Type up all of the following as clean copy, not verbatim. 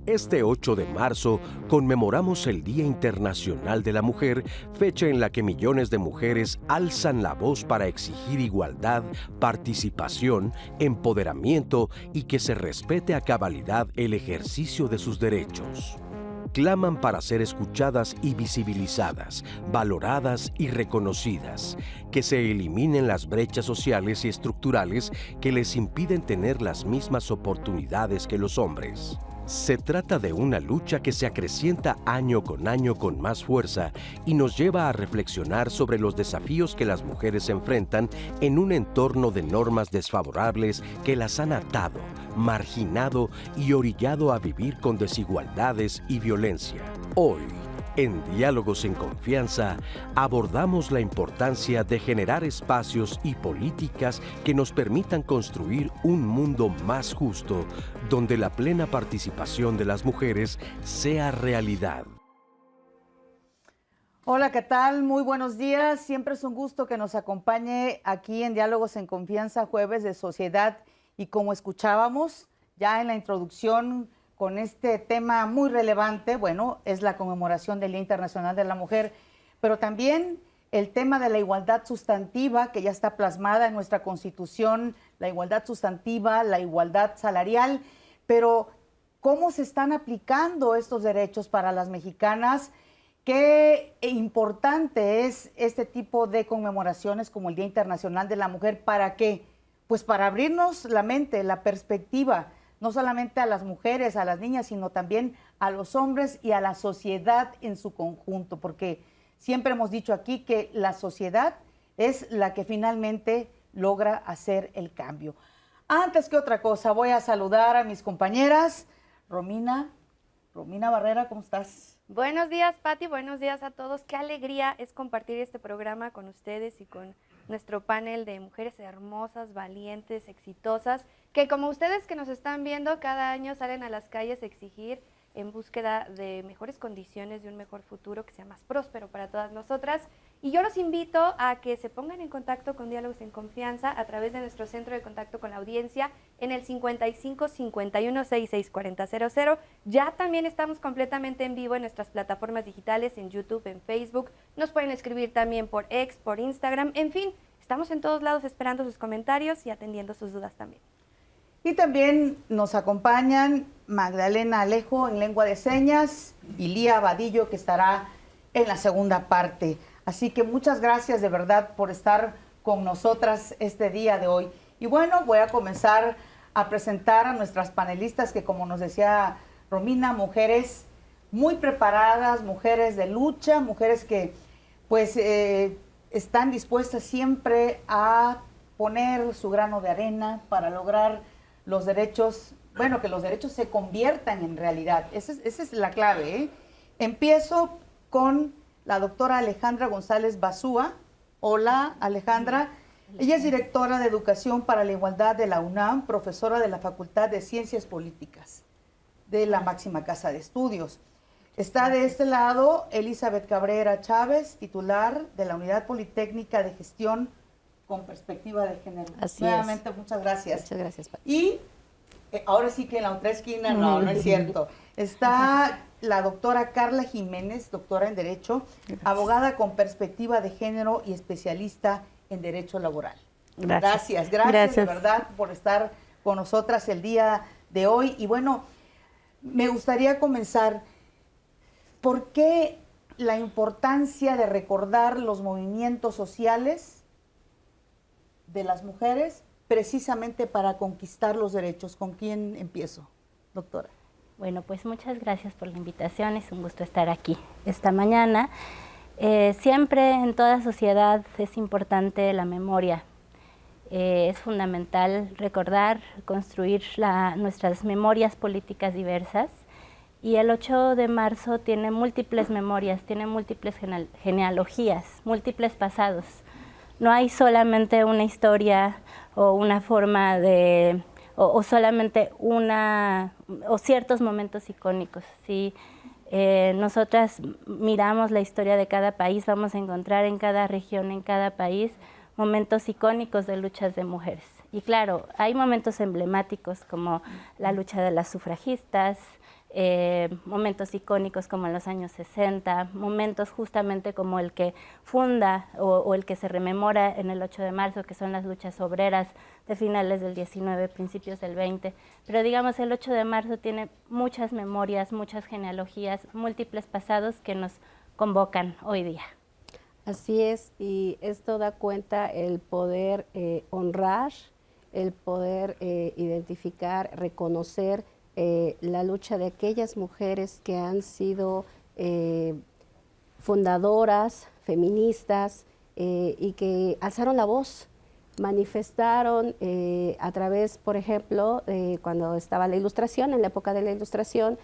Este 8 de marzo conmemoramos el Día Internacional de la Mujer, fecha en la que millones de mujeres alzan la voz para exigir igualdad, participación, empoderamiento y que se respete a cabalidad el ejercicio de sus derechos. Claman para ser escuchadas y visibilizadas, valoradas y reconocidas, que se eliminen las brechas sociales y estructurales que les impiden tener las mismas oportunidades que los hombres. Se trata de una lucha que se acrecienta año con más fuerza y nos lleva a reflexionar sobre los desafíos que las mujeres enfrentan en un entorno de normas desfavorables que las han atado, marginado y orillado a vivir con desigualdades y violencia. Hoy, en Diálogos en Confianza, abordamos la importancia de generar espacios y políticas que nos permitan construir un mundo más justo, donde la plena participación de las mujeres sea realidad. Hola, ¿qué tal? Muy buenos días. Siempre es un gusto que nos acompañe aquí en Diálogos en Confianza, jueves de sociedad. Y como escuchábamos ya en la introducción, con este tema muy relevante, bueno, es la conmemoración del Día Internacional de la Mujer, pero también el tema de la igualdad sustantiva, que ya está plasmada en nuestra Constitución, la igualdad sustantiva, la igualdad salarial, pero ¿cómo se están aplicando estos derechos para las mexicanas? Qué importante es este tipo de conmemoraciones como el Día Internacional de la Mujer. ¿Para qué? Pues para abrirnos la mente, la perspectiva, no solamente a las mujeres, a las niñas, sino también a los hombres y a la sociedad en su conjunto, porque siempre hemos dicho aquí que la sociedad es la que finalmente logra hacer el cambio. Antes que otra cosa, voy a saludar a mis compañeras. Romina Barrera, ¿cómo estás? Buenos días, Pati, buenos días a todos. Qué alegría es compartir este programa con ustedes y con nuestro panel de mujeres hermosas, valientes, exitosas, que como ustedes que nos están viendo, cada año salen a las calles a exigir en búsqueda de mejores condiciones, de un mejor futuro que sea más próspero para todas nosotras. Y yo los invito a que se pongan en contacto con Diálogos en Confianza a través de nuestro centro de contacto con la audiencia en el 55 51 66 40 00. Ya también estamos completamente en vivo en nuestras plataformas digitales, en YouTube, en Facebook. Nos pueden escribir también por X, por Instagram, en fin, estamos en todos lados esperando sus comentarios y atendiendo sus dudas también. Y también nos acompañan Magdalena Alejo en lengua de señas y Lía Vadillo, que estará en la segunda parte. Así que muchas gracias de verdad por estar con nosotras este día de hoy. Y bueno, voy a comenzar a presentar a nuestras panelistas que, como nos decía Romina, mujeres muy preparadas, mujeres de lucha, mujeres que pues están dispuestas siempre a poner su grano de arena para lograr los derechos, bueno, que los derechos se conviertan en realidad. Esa es la clave, ¿eh? Empiezo con la doctora Alejandra González Basúa. Hola, Alejandra. Ella es directora de Educación para la Igualdad de la UNAM, profesora de la Facultad de Ciencias Políticas de la máxima casa de estudios. Está de este lado Elizabeth Cabrera Chávez, titular de la Unidad Politécnica de Gestión con Perspectiva de Género. Así Nuevamente, es. muchas gracias. Muchas gracias, Pati. Y ahora sí que en la otra esquina, no es cierto. Está la doctora Carla Jiménez, doctora en Derecho, abogada con perspectiva de género y especialista en Derecho Laboral. Gracias de verdad por estar con nosotras el día de hoy. Y bueno, me gustaría comenzar, ¿por qué la importancia de recordar los movimientos sociales de las mujeres precisamente para conquistar los derechos? ¿Con quién empiezo, doctora? Bueno, pues muchas gracias por la invitación, es un gusto estar aquí esta mañana. Siempre en toda sociedad es importante la memoria. Es fundamental recordar, construir nuestras memorias políticas diversas, y el 8 de marzo tiene múltiples memorias, tiene múltiples genealogías, múltiples pasados. No hay solamente una historia o una forma de, o solamente o ciertos momentos icónicos. Si nosotras miramos la historia de cada país, vamos a encontrar en cada región, en cada país, momentos icónicos de luchas de mujeres. Y claro, hay momentos emblemáticos como la lucha de las sufragistas, momentos icónicos como en los años 60, momentos justamente como el que funda o el que se rememora en el 8 de marzo, que son las luchas obreras de finales del 19, principios del 20. Pero digamos, el 8 de marzo tiene muchas memorias, muchas genealogías, múltiples pasados que nos convocan hoy día. Así es, y esto da cuenta el poder honrar, el poder identificar, reconocer la lucha de aquellas mujeres que han sido fundadoras, feministas, y que alzaron la voz, manifestaron a través, por ejemplo, cuando estaba la Ilustración, en la época de la Ilustración,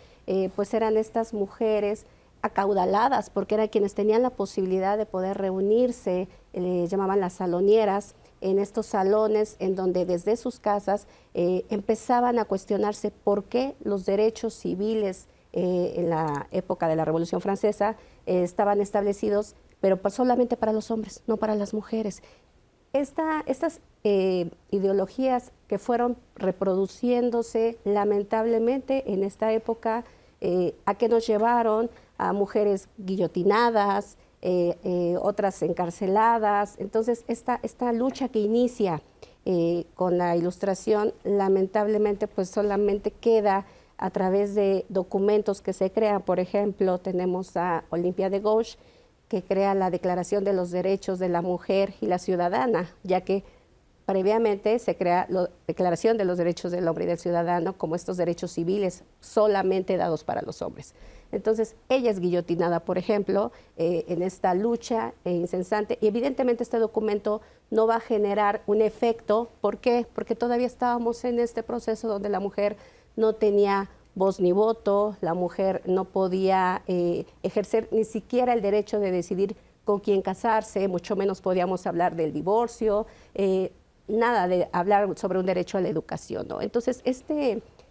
pues eran estas mujeres acaudaladas, porque eran quienes tenían la posibilidad de poder reunirse, llamaban las salonieras, en estos salones en donde desde sus casas empezaban a cuestionarse por qué los derechos civiles en la época de la Revolución Francesa estaban establecidos, pero solamente para los hombres, no para las mujeres. Estas ideologías que fueron reproduciéndose lamentablemente en esta época, ¿a qué nos llevaron? A mujeres guillotinadas, otras encarceladas. Entonces, esta lucha que inicia con la Ilustración, lamentablemente, pues solamente queda a través de documentos que se crean. Por ejemplo, tenemos a Olympia de Gouges, que crea la Declaración de los Derechos de la Mujer y la Ciudadana, ya que previamente se crea la Declaración de los Derechos del Hombre y del Ciudadano como estos derechos civiles solamente dados para los hombres. Entonces, ella es guillotinada, por ejemplo, en esta lucha incesante, y evidentemente este documento no va a generar un efecto. ¿Por qué? Porque todavía estábamos en este proceso donde la mujer no tenía voz ni voto, la mujer no podía ejercer ni siquiera el derecho de decidir con quién casarse, mucho menos podíamos hablar del divorcio, nada de hablar sobre un derecho a la educación, ¿no? Entonces,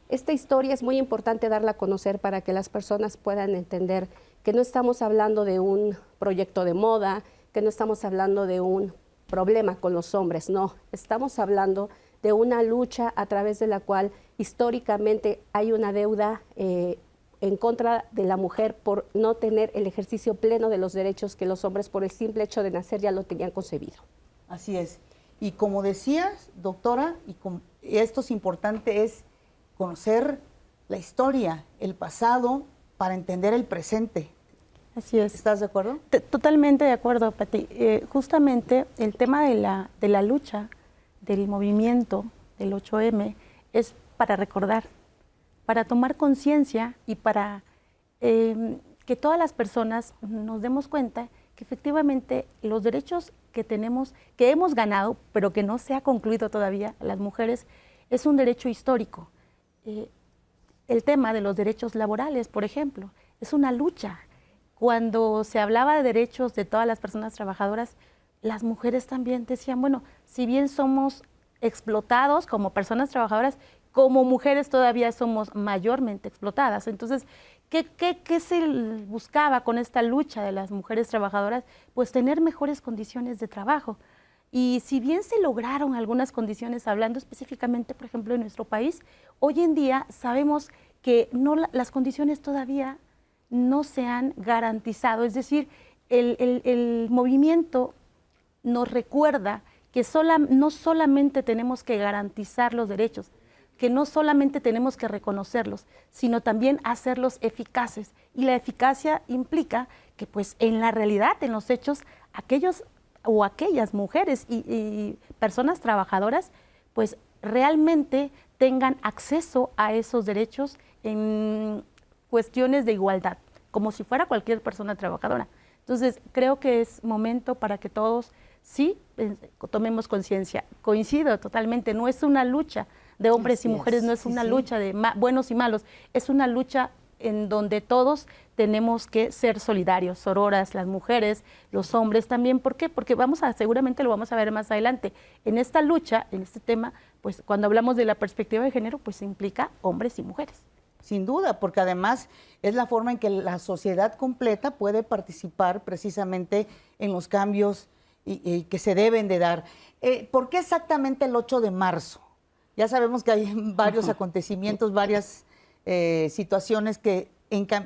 esta historia es muy importante darla a conocer para que las personas puedan entender que no estamos hablando de un proyecto de moda, que no estamos hablando de un problema con los hombres, no, estamos hablando de una lucha a través de la cual históricamente hay una deuda en contra de la mujer por no tener el ejercicio pleno de los derechos que los hombres por el simple hecho de nacer ya lo tenían concebido. Así es. Y como decías, doctora, y esto es importante, es conocer la historia, el pasado, para entender el presente. Así es. ¿Estás de acuerdo? Totalmente de acuerdo, Pati. Justamente el tema de la lucha, del movimiento del 8M, es para recordar, para tomar conciencia y para que todas las personas nos demos cuenta que efectivamente los derechos que tenemos, que hemos ganado, pero que no se ha concluido todavía las mujeres, es un derecho histórico. El tema de los derechos laborales, por ejemplo, es una lucha. Cuando se hablaba de derechos de todas las personas trabajadoras, las mujeres también decían, bueno, si bien somos explotados como personas trabajadoras, como mujeres todavía somos mayormente explotadas. Entonces, ¿qué se buscaba con esta lucha de las mujeres trabajadoras? Pues tener mejores condiciones de trabajo. Y si bien se lograron algunas condiciones, hablando específicamente, por ejemplo, en nuestro país, hoy en día sabemos que las condiciones todavía no se han garantizado. Es decir, el movimiento nos recuerda que no solamente tenemos que garantizar los derechos, que no solamente tenemos que reconocerlos, sino también hacerlos eficaces. Y la eficacia implica que, pues, en la realidad, en los hechos, aquellos o aquellas mujeres y personas trabajadoras, pues, realmente tengan acceso a esos derechos en cuestiones de igualdad, como si fuera cualquier persona trabajadora. Entonces, creo que es momento para que todos sí tomemos conciencia. Coincido totalmente, no es una lucha de hombres y mujeres, no es una lucha de buenos y malos, es una lucha en donde todos tenemos que ser solidarios, sororas, las mujeres, los hombres también. ¿Por qué? Porque seguramente lo vamos a ver más adelante. En esta lucha, en este tema, pues cuando hablamos de la perspectiva de género, pues implica hombres y mujeres. Sin duda, porque además es la forma en que la sociedad completa puede participar precisamente en los cambios y que se deben de dar. ¿Por qué exactamente el 8 de marzo? Ya sabemos que hay varios acontecimientos, varias situaciones que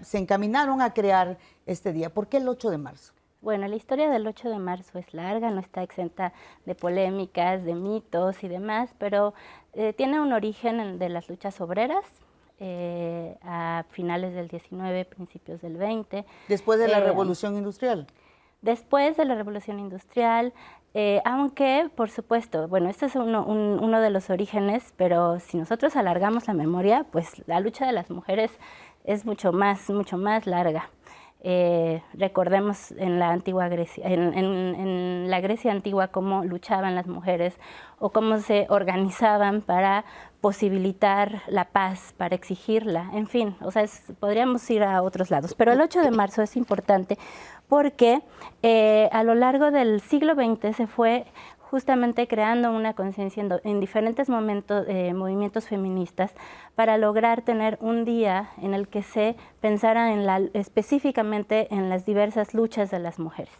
se encaminaron a crear este día. ¿Por qué el 8 de marzo? Bueno, la historia del 8 de marzo es larga, no está exenta de polémicas, de mitos y demás, pero tiene un origen de las luchas obreras a finales del 19, principios del 20. Después de la Revolución Industrial. Después de la Revolución Industrial, aunque, por supuesto, bueno, este es uno de los orígenes, pero si nosotros alargamos la memoria, pues la lucha de las mujeres es mucho más larga. Recordemos en la antigua Grecia, en la Grecia antigua, cómo luchaban las mujeres o cómo se organizaban para posibilitar la paz, para exigirla, en fin, o sea, podríamos ir a otros lados. Pero el 8 de marzo es importante porque a lo largo del siglo XX se fue justamente creando una conciencia en diferentes movimientos feministas para lograr tener un día en el que se pensara específicamente en las diversas luchas de las mujeres.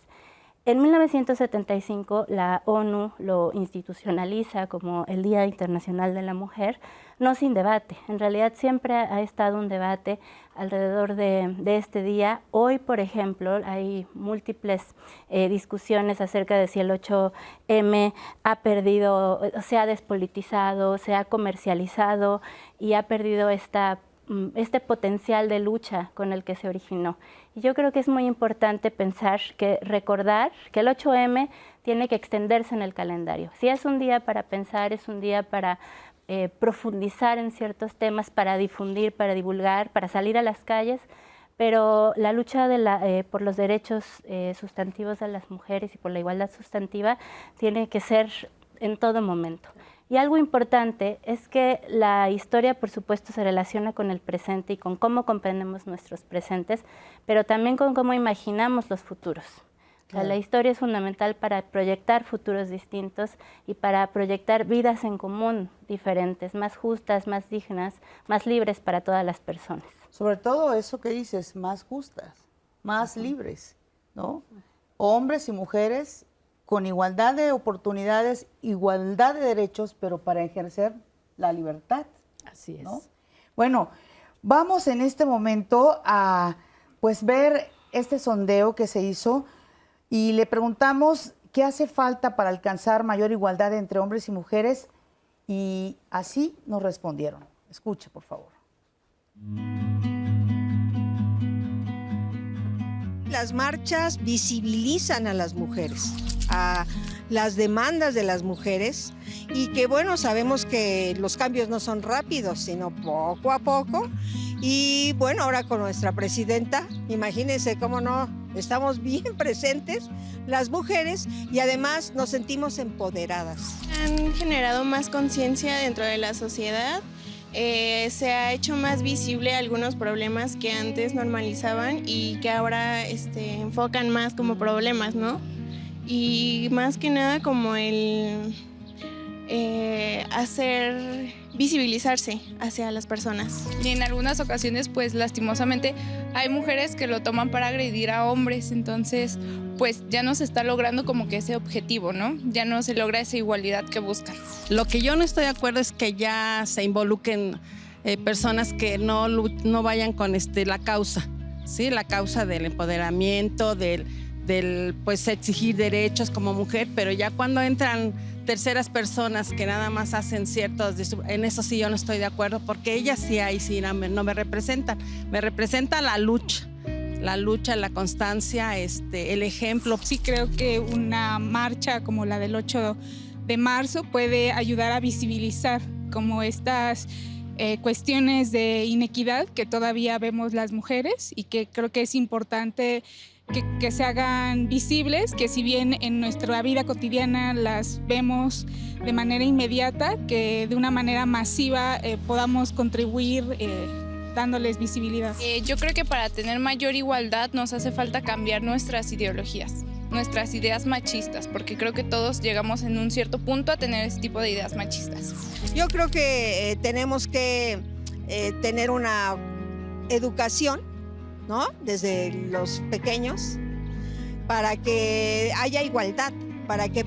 En 1975 la ONU lo institucionaliza como el Día Internacional de la Mujer, no sin debate. En realidad siempre ha estado un debate alrededor de este día. Hoy, por ejemplo, hay múltiples discusiones acerca de si el 8M ha perdido, se ha despolitizado, se ha comercializado y ha perdido este potencial de lucha con el que se originó. Y yo creo que es muy importante recordar que el 8M tiene que extenderse en el calendario. Si es un día para pensar, es un día para profundizar en ciertos temas, para difundir, para divulgar, para salir a las calles, pero la lucha por los derechos sustantivos de las mujeres y por la igualdad sustantiva tiene que ser en todo momento. Y algo importante es que la historia, por supuesto, se relaciona con el presente y con cómo comprendemos nuestros presentes, pero también con cómo imaginamos los futuros. O sea, la historia es fundamental para proyectar futuros distintos y para proyectar vidas en común diferentes, más justas, más dignas, más libres para todas las personas. Sobre todo eso que dices, más justas, más libres, ¿no? Hombres y mujeres con igualdad de oportunidades, igualdad de derechos, pero para ejercer la libertad. Así es. ¿No? Bueno, vamos en este momento a pues ver este sondeo que se hizo y le preguntamos qué hace falta para alcanzar mayor igualdad entre hombres y mujeres y así nos respondieron. Escuche, por favor. Las marchas visibilizan a las mujeres, a las demandas de las mujeres y que bueno, sabemos que los cambios no son rápidos, sino poco a poco. Y bueno, ahora con nuestra presidenta, imagínense cómo no, estamos bien presentes las mujeres y además nos sentimos empoderadas. Han generado más conciencia dentro de la sociedad. Se ha hecho más visible algunos problemas que antes normalizaban y que ahora enfocan más como problemas, ¿no? Y más que nada como el hacer visibilizarse hacia las personas. Y en algunas ocasiones, pues lastimosamente, hay mujeres que lo toman para agredir a hombres, entonces pues ya no se está logrando como que ese objetivo, ¿no? Ya no se logra esa igualdad que buscan. Lo que yo no estoy de acuerdo es que ya se involucren personas que no vayan con la causa, ¿sí? La causa del empoderamiento, del pues exigir derechos como mujer, pero ya cuando entran terceras personas que nada más hacen en eso sí yo no estoy de acuerdo, porque ellas sí ahí sí no me representan. Me representa la lucha, la constancia, el ejemplo. Sí creo que una marcha como la del 8 de marzo puede ayudar a visibilizar como estas cuestiones de inequidad que todavía vemos las mujeres y que creo que es importante que se hagan visibles, que si bien en nuestra vida cotidiana las vemos de manera inmediata, que de una manera masiva podamos contribuir dándoles visibilidad. Yo creo que para tener mayor igualdad nos hace falta cambiar nuestras ideologías, nuestras ideas machistas, porque creo que todos llegamos en un cierto punto a tener ese tipo de ideas machistas. Yo creo que tenemos que tener una educación, ¿no? Desde los pequeños, para que haya igualdad, para que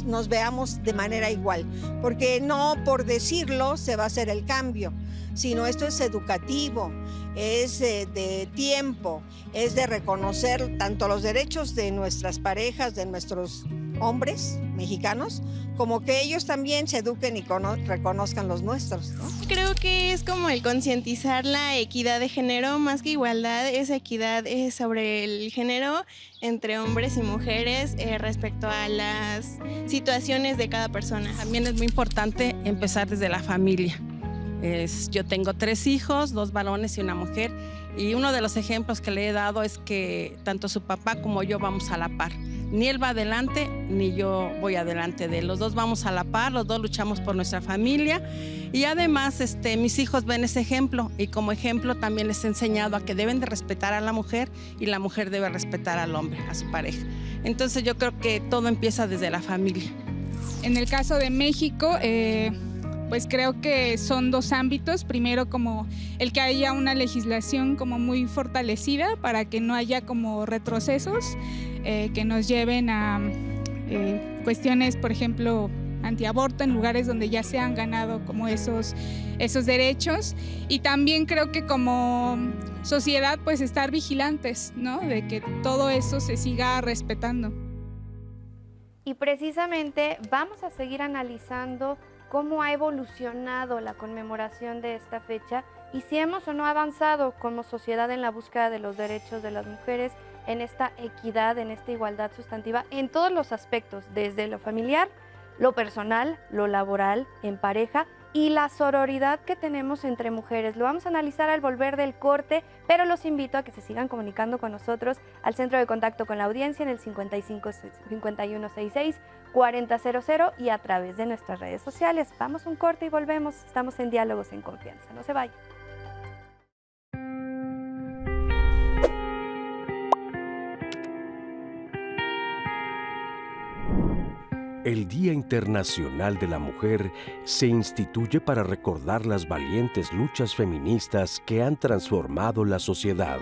nos veamos de manera igual, porque no por decirlo se va a hacer el cambio, sino esto es educativo, es de tiempo, es de reconocer tanto los derechos de nuestras parejas, de nuestros hombres mexicanos, como que ellos también se eduquen y reconozcan los nuestros, ¿no? Creo que es como el concientizar la equidad de género, más que igualdad, es equidad sobre el género entre hombres y mujeres respecto a las situaciones de cada persona. También es muy importante empezar desde la familia. Yo tengo 3 hijos, 2 varones y una mujer, y uno de los ejemplos que le he dado es que tanto su papá como yo vamos a la par. Ni él va adelante, ni yo voy adelante de él. Los dos vamos a la par, los dos luchamos por nuestra familia, y además mis hijos ven ese ejemplo, y como ejemplo también les he enseñado a que deben de respetar a la mujer y la mujer debe respetar al hombre, a su pareja. Entonces yo creo que todo empieza desde la familia. En el caso de México, pues creo que son 2 ámbitos. Primero, como el que haya una legislación como muy fortalecida para que no haya como retrocesos que nos lleven a cuestiones, por ejemplo, antiaborto en lugares donde ya se han ganado como esos derechos. Y también creo que como sociedad pues estar vigilantes, ¿no? De que todo eso se siga respetando. Y precisamente vamos a seguir analizando cómo ha evolucionado la conmemoración de esta fecha y si hemos o no avanzado como sociedad en la búsqueda de los derechos de las mujeres, en esta equidad, en esta igualdad sustantiva, en todos los aspectos, desde lo familiar, lo personal, lo laboral, en pareja y la sororidad que tenemos entre mujeres. Lo vamos a analizar al volver del corte, pero los invito a que se sigan comunicando con nosotros al centro de contacto con la audiencia en el 55-5166-4000 y a través de nuestras redes sociales. Vamos a un corte y volvemos. Estamos en Diálogos en Confianza. No se vayan. El Día Internacional de la Mujer se instituye para recordar las valientes luchas feministas que han transformado la sociedad.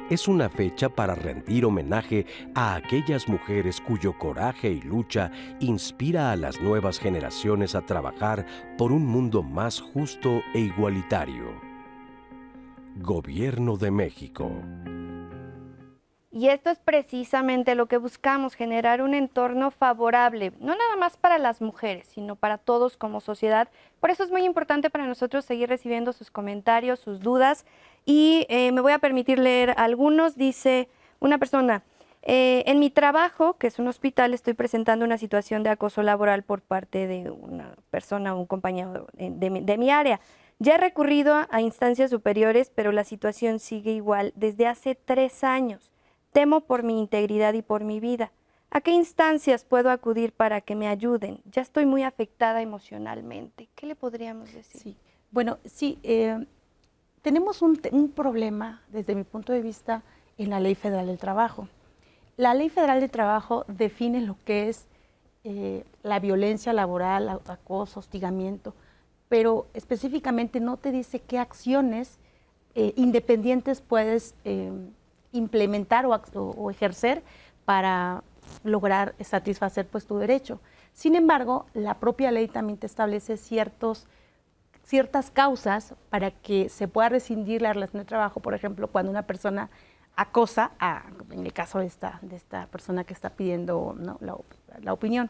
Es una fecha para rendir homenaje a aquellas mujeres cuyo coraje y lucha inspira a las nuevas generaciones a trabajar por un mundo más justo e igualitario. Gobierno de México. Y esto es precisamente lo que buscamos, generar un entorno favorable, no nada más para las mujeres, sino para todos como sociedad. Por eso es muy importante para nosotros seguir recibiendo sus comentarios, sus dudas, y me voy a permitir leer algunos. Dice una persona, en mi trabajo, que es un hospital, estoy presentando una situación de acoso laboral por parte de una persona, un compañero de mi área. Ya he recurrido a instancias superiores, pero la situación sigue igual desde hace 3 años. Temo por mi integridad y por mi vida. ¿A qué instancias puedo acudir para que me ayuden? Ya estoy muy afectada emocionalmente. ¿Qué le podríamos decir? Sí, bueno, sí, tenemos un problema desde mi punto de vista en la Ley Federal del Trabajo. La Ley Federal del Trabajo define lo que es la violencia laboral, acoso, hostigamiento, pero específicamente no te dice qué acciones independientes puedes implementar o ejercer para lograr satisfacer pues tu derecho. Sin embargo, la propia ley también te establece ciertas causas para que se pueda rescindir la relación de trabajo, por ejemplo, cuando una persona acosa, en el caso de esta persona que está pidiendo, ¿no?, la opinión.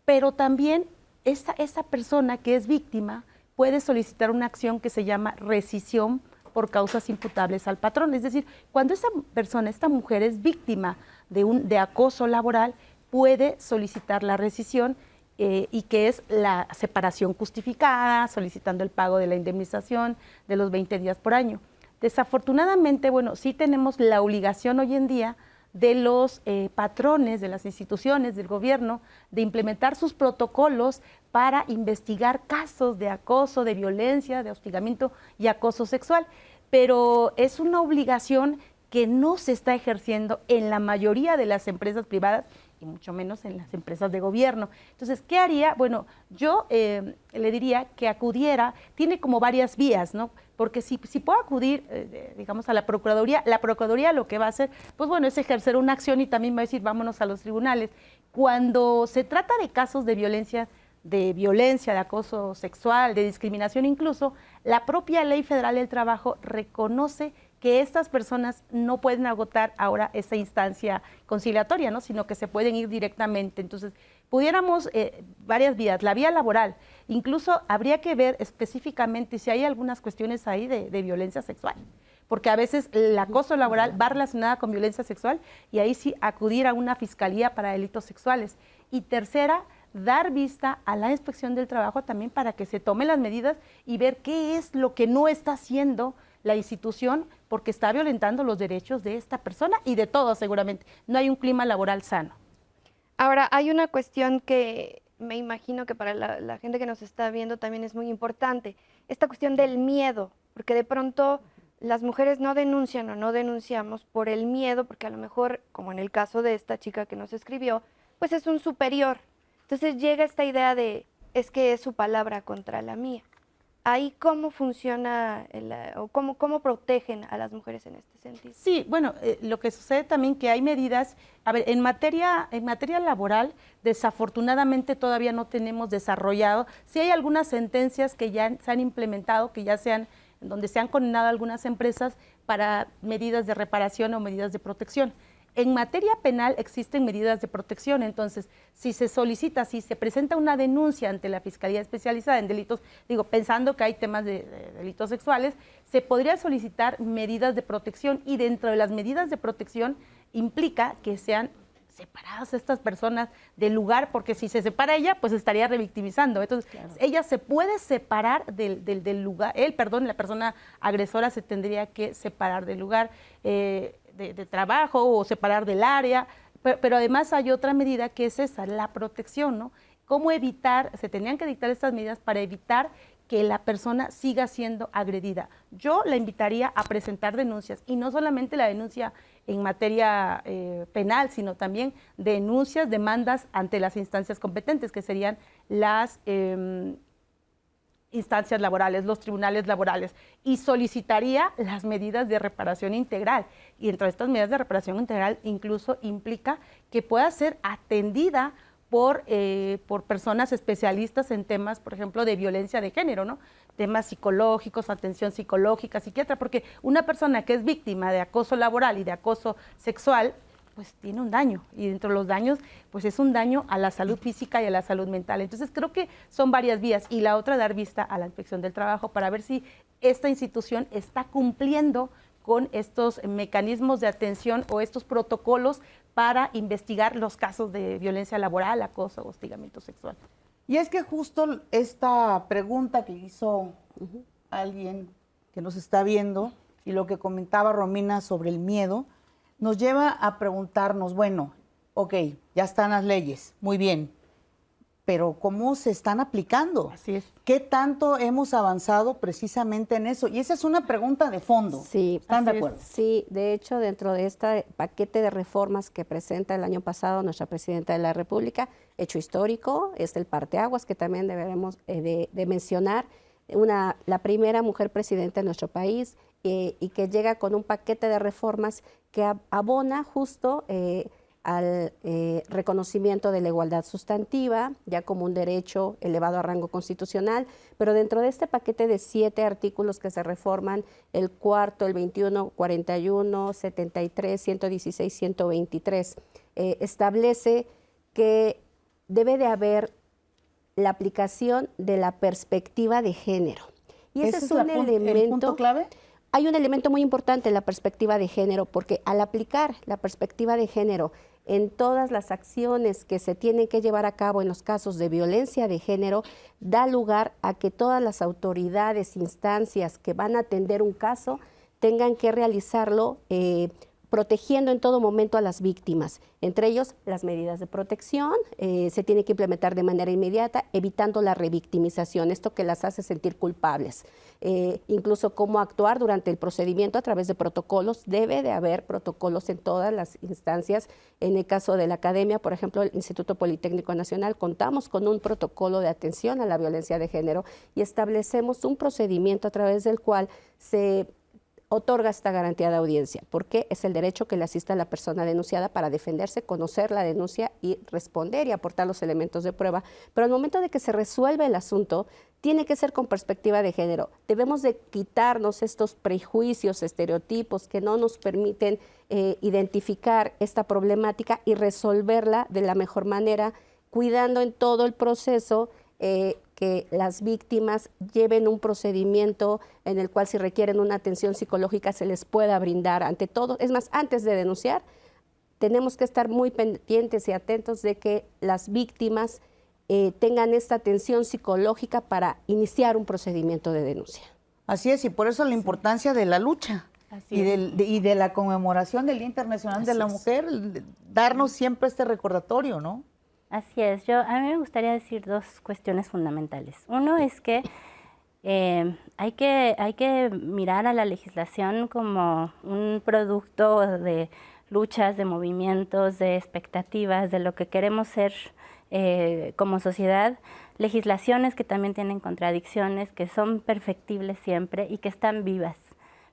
Pero también esa persona que es víctima puede solicitar una acción que se llama rescisión por causas imputables al patrón. Es decir, cuando esa persona, esta mujer es víctima de acoso laboral, puede solicitar la rescisión y que es la separación justificada, solicitando el pago de la indemnización de los 20 días por año. Desafortunadamente, bueno, sí tenemos la obligación hoy en día de los patrones, de las instituciones, del gobierno, de implementar sus protocolos para investigar casos de acoso, de violencia, de hostigamiento y acoso sexual. Pero es una obligación que no se está ejerciendo en la mayoría de las empresas privadas y mucho menos en las empresas de gobierno. Entonces, ¿qué haría? Bueno, yo le diría que acudiera, tiene como varias vías, ¿no? Porque si puedo acudir, digamos, a la Procuraduría lo que va a hacer, pues bueno, es ejercer una acción y también va a decir, vámonos a los tribunales. Cuando se trata de casos de violencia, de acoso sexual, de discriminación incluso, la propia Ley Federal del Trabajo reconoce que estas personas no pueden agotar ahora esa instancia conciliatoria, ¿no? Sino que se pueden ir directamente. Entonces, pudiéramos varias vías, la vía laboral, incluso habría que ver específicamente si hay algunas cuestiones ahí de violencia sexual, porque a veces el acoso laboral va relacionada con violencia sexual y ahí sí acudir a una fiscalía para delitos sexuales. Y tercera, dar vista a la Inspección del Trabajo también para que se tomen las medidas y ver qué es lo que no está haciendo la institución porque está violentando los derechos de esta persona y de todos seguramente. No hay un clima laboral sano. Ahora, hay una cuestión que me imagino que para la gente que nos está viendo también es muy importante, esta cuestión del miedo, porque de pronto las mujeres no denuncian o no denunciamos por el miedo, porque a lo mejor, como en el caso de esta chica que nos escribió, pues es un superior. Entonces llega esta idea de, es que es su palabra contra la mía. Ahí, ¿cómo funciona o cómo protegen a las mujeres en este sentido? Sí, bueno, lo que sucede también que hay medidas, a ver, en materia laboral, desafortunadamente todavía no tenemos desarrollado, sí hay algunas sentencias que ya se han implementado, donde se han condenado algunas empresas para medidas de reparación o medidas de protección. En materia penal existen medidas de protección, entonces, si se presenta una denuncia ante la Fiscalía Especializada en Delitos, pensando que hay temas de delitos sexuales, se podría solicitar medidas de protección y dentro de las medidas de protección implica que sean separadas estas personas del lugar, porque si se separa ella, pues estaría revictimizando. Entonces, claro, ella se puede separar del lugar, la persona agresora se tendría que separar del lugar de trabajo o separar del área, pero además hay otra medida que es esa, la protección, ¿no? ¿Cómo evitar? Se tenían que dictar estas medidas para evitar que la persona siga siendo agredida. Yo la invitaría a presentar denuncias, y no solamente la denuncia en materia penal, sino también demandas ante las instancias competentes, que serían las instancias laborales, los tribunales laborales, y solicitaría las medidas de reparación integral. Y entre estas medidas de reparación integral incluso implica que pueda ser atendida por personas especialistas en temas, por ejemplo, de violencia de género, ¿no? Temas psicológicos, atención psicológica, psiquiatra, porque una persona que es víctima de acoso laboral y de acoso sexual, pues tiene un daño, y dentro de los daños, pues es un daño a la salud física y a la salud mental. Entonces creo que son varias vías, y la otra, dar vista a la Inspección del Trabajo para ver si esta institución está cumpliendo con estos mecanismos de atención o estos protocolos para investigar los casos de violencia laboral, acoso o hostigamiento sexual. Y es que justo esta pregunta que hizo alguien que nos está viendo y lo que comentaba Romina sobre el miedo, nos lleva a preguntarnos, bueno, ok, ya están las leyes, muy bien, pero ¿cómo se están aplicando? Así es. ¿Qué tanto hemos avanzado precisamente en eso? Y esa es una pregunta de fondo. Sí, ¿están de acuerdo? Sí, de hecho, dentro de este paquete de reformas que presenta el año pasado nuestra Presidenta de la República, hecho histórico, es el parteaguas que también deberemos de mencionar, la primera mujer presidenta de nuestro país, y que llega con un paquete de reformas que abona justo al reconocimiento de la igualdad sustantiva, ya como un derecho elevado a rango constitucional, pero dentro de este paquete de 7 artículos que se reforman, el cuarto, el 21, 41, 73, 116, 123, establece que debe de haber la aplicación de la perspectiva de género. Y ese es un elemento, ¿el punto clave? Hay un elemento muy importante en la perspectiva de género, porque al aplicar la perspectiva de género en todas las acciones que se tienen que llevar a cabo en los casos de violencia de género, da lugar a que todas las autoridades, instancias que van a atender un caso, tengan que realizarlo protegiendo en todo momento a las víctimas, entre ellos las medidas de protección, se tiene que implementar de manera inmediata, evitando la revictimización, esto que las hace sentir culpables, incluso cómo actuar durante el procedimiento a través de protocolos. Debe de haber protocolos en todas las instancias. En el caso de la academia, por ejemplo, el Instituto Politécnico Nacional, contamos con un protocolo de atención a la violencia de género y establecemos un procedimiento a través del cual se otorga esta garantía de audiencia, porque es el derecho que le asista a la persona denunciada para defenderse, conocer la denuncia y responder y aportar los elementos de prueba. Pero al momento de que se resuelve el asunto, tiene que ser con perspectiva de género. Debemos de quitarnos estos prejuicios, estereotipos que no nos permiten identificar esta problemática y resolverla de la mejor manera, cuidando en todo el proceso que las víctimas lleven un procedimiento en el cual, si requieren una atención psicológica, se les pueda brindar ante todo. Es más, antes de denunciar, tenemos que estar muy pendientes y atentos de que las víctimas tengan esta atención psicológica para iniciar un procedimiento de denuncia. Así es, y por eso la importancia de la lucha y de la conmemoración del Día Internacional de la Mujer, darnos siempre este recordatorio, ¿no? Así es. A mí me gustaría decir dos cuestiones fundamentales. Uno es que hay que mirar a la legislación como un producto de luchas, de movimientos, de expectativas, de lo que queremos ser como sociedad. Legislaciones que también tienen contradicciones, que son perfectibles siempre y que están vivas.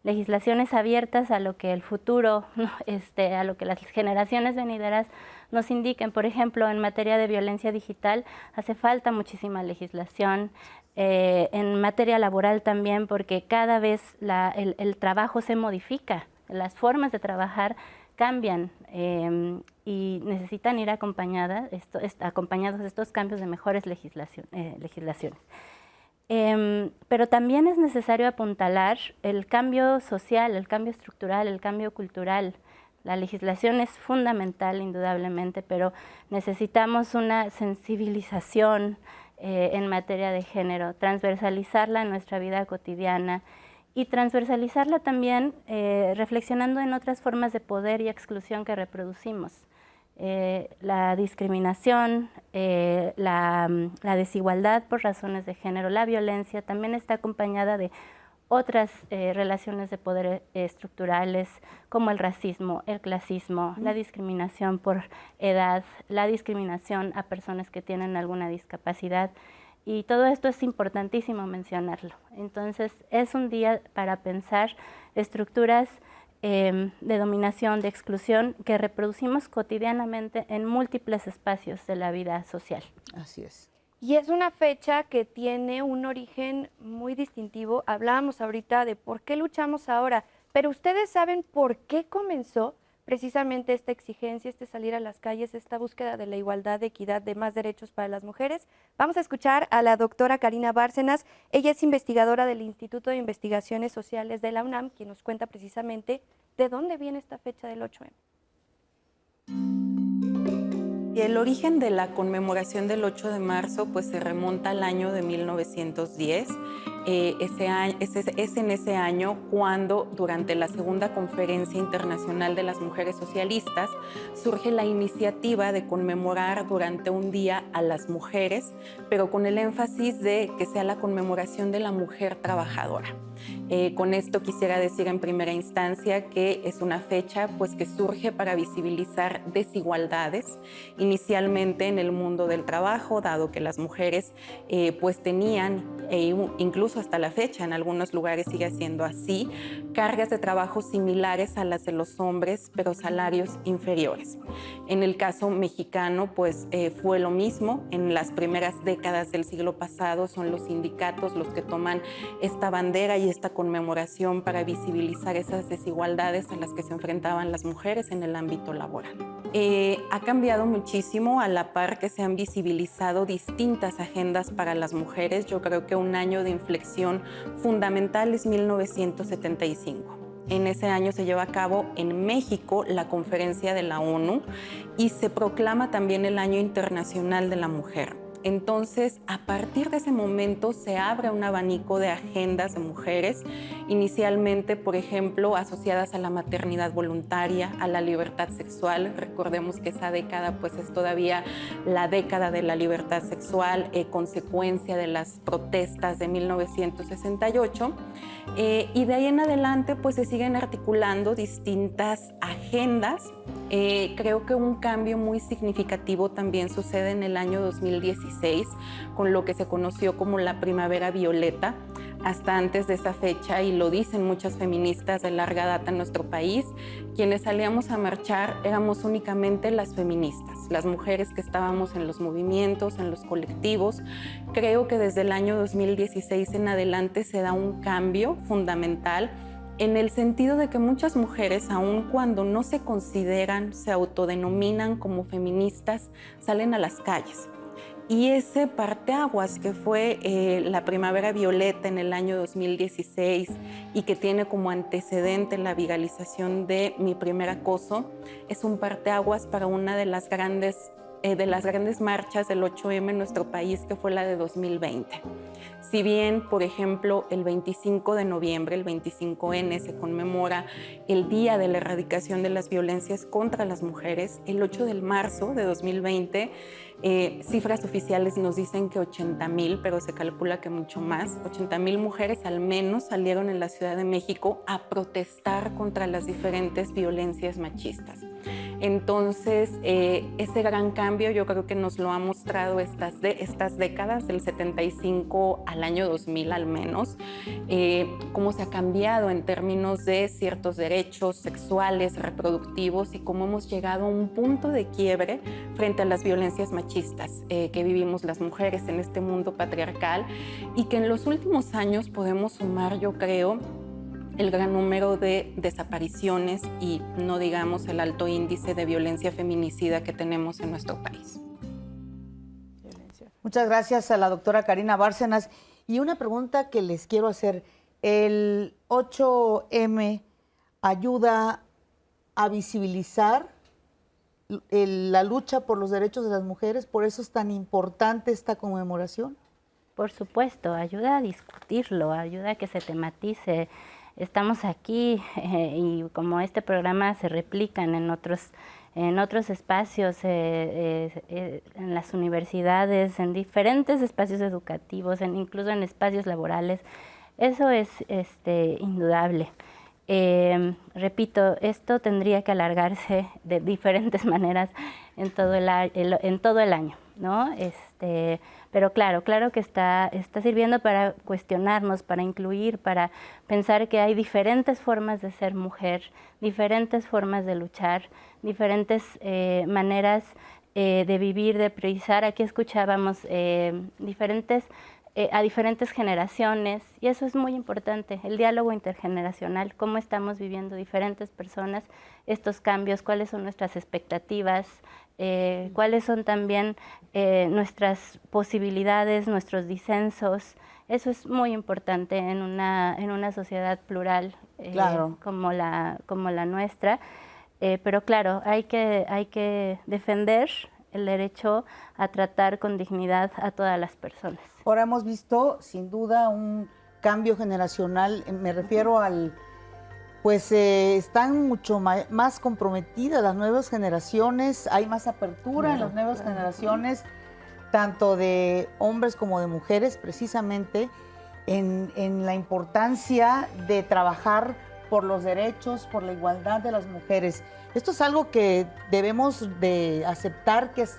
Legislaciones abiertas a lo que el futuro, a lo que las generaciones venideras nos indiquen. Por ejemplo, en materia de violencia digital hace falta muchísima legislación, en materia laboral también, porque cada vez el trabajo se modifica, las formas de trabajar cambian y necesitan ir acompañados estos cambios de mejores legislaciones. Pero también es necesario apuntalar el cambio social, el cambio estructural, el cambio cultural. La legislación es fundamental, indudablemente, pero necesitamos una sensibilización en materia de género, transversalizarla en nuestra vida cotidiana y transversalizarla también reflexionando en otras formas de poder y exclusión que reproducimos. La discriminación, la desigualdad por razones de género, la violencia también está acompañada de otras relaciones de poder estructurales como el racismo, el clasismo, la discriminación por edad, la discriminación a personas que tienen alguna discapacidad, y todo esto es importantísimo mencionarlo. Entonces es un día para pensar estructuras de dominación, de exclusión que reproducimos cotidianamente en múltiples espacios de la vida social. Así es. Y es una fecha que tiene un origen muy distintivo. Hablábamos ahorita de por qué luchamos ahora, pero ustedes saben por qué comenzó precisamente esta exigencia, este salir a las calles, esta búsqueda de la igualdad, de equidad, de más derechos para las mujeres. Vamos a escuchar a la doctora Karina Bárcenas. Ella es investigadora del Instituto de Investigaciones Sociales de la UNAM, quien nos cuenta precisamente de dónde viene esta fecha del 8M. Y el origen de la conmemoración del 8 de marzo pues se remonta al año de 1910. Es en ese año cuando, durante la Segunda Conferencia Internacional de las Mujeres Socialistas, surge la iniciativa de conmemorar durante un día a las mujeres, pero con el énfasis de que sea la conmemoración de la mujer trabajadora. Con esto quisiera decir en primera instancia que es una fecha pues, que surge para visibilizar desigualdades, inicialmente en el mundo del trabajo, dado que las mujeres pues tenían, incluso hasta la fecha en algunos lugares sigue siendo así, cargas de trabajo similares a las de los hombres, pero salarios inferiores. En el caso mexicano pues fue lo mismo. En las primeras décadas del siglo pasado son los sindicatos los que toman esta bandera y esta conmemoración para visibilizar esas desigualdades a las que se enfrentaban las mujeres en el ámbito laboral. Ha cambiado muchísimo a la par que se han visibilizado distintas agendas para las mujeres. Yo creo que un año de inflexión fundamental es 1975. En ese año se lleva a cabo en México la conferencia de la ONU y se proclama también el Año Internacional de la Mujer. Entonces, a partir de ese momento se abre un abanico de agendas de mujeres, inicialmente, por ejemplo, asociadas a la maternidad voluntaria, a la libertad sexual. Recordemos que esa década pues es todavía la década de la libertad sexual, consecuencia de las protestas de 1968. Y de ahí en adelante pues se siguen articulando distintas agendas. Creo que un cambio muy significativo también sucede en el año 2016 con lo que se conoció como la Primavera Violeta. Hasta antes de esa fecha, y lo dicen muchas feministas de larga data en nuestro país, quienes salíamos a marchar éramos únicamente las feministas, las mujeres que estábamos en los movimientos, en los colectivos. Creo que desde el año 2016 en adelante se da un cambio fundamental en el sentido de que muchas mujeres, aun cuando no se consideran, se autodenominan como feministas, salen a las calles. Y ese parteaguas que fue la Primavera Violeta en el año 2016 y que tiene como antecedente la viralización de Mi Primer Acoso, es un parteaguas para una de las grandes marchas del 8M en nuestro país, que fue la de 2020. Si bien, por ejemplo, el 25 de noviembre, el 25N, se conmemora el Día de la Erradicación de las Violencias contra las Mujeres, el 8 de marzo de 2020, cifras oficiales nos dicen que 80,000, pero se calcula que mucho más. 80,000 mujeres al menos salieron en la Ciudad de México a protestar contra las diferentes violencias machistas. Entonces, ese gran cambio yo creo que nos lo ha mostrado estas décadas, del 75 al año 2000 al menos, cómo se ha cambiado en términos de ciertos derechos sexuales, reproductivos, y cómo hemos llegado a un punto de quiebre frente a las violencias machistas que vivimos las mujeres en este mundo patriarcal, y que en los últimos años podemos sumar, yo creo, el gran número de desapariciones y no digamos el alto índice de violencia feminicida que tenemos en nuestro país. Muchas gracias a la doctora Karina Bárcenas. Y una pregunta que les quiero hacer. ¿El 8M ayuda a visibilizar la lucha por los derechos de las mujeres? ¿Por eso es tan importante esta conmemoración? Por supuesto, ayuda a discutirlo, ayuda a que se tematice. Estamos aquí y como este programa se replican en otros espacios, en las universidades, en diferentes espacios educativos, incluso en espacios laborales. Eso es indudable. Repito, esto tendría que alargarse de diferentes maneras en todo el año, ¿no? Pero claro que está sirviendo para cuestionarnos, para incluir, para pensar que hay diferentes formas de ser mujer, diferentes formas de luchar, diferentes maneras de vivir, de priorizar. Aquí escuchábamos a diferentes generaciones, y eso es muy importante, el diálogo intergeneracional, cómo estamos viviendo diferentes personas estos cambios, cuáles son nuestras expectativas, cuáles son también nuestras posibilidades, nuestros disensos. Eso es muy importante en una sociedad plural Claro. como la nuestra. Pero claro, hay que defender el derecho a tratar con dignidad a todas las personas. Ahora hemos visto, sin duda, un cambio generacional. Me refiero están mucho más comprometidas las nuevas generaciones, hay más apertura en las nuevas generaciones, tanto de hombres como de mujeres, precisamente en la importancia de trabajar por los derechos, por la igualdad de las mujeres. Esto es algo que debemos de aceptar, que es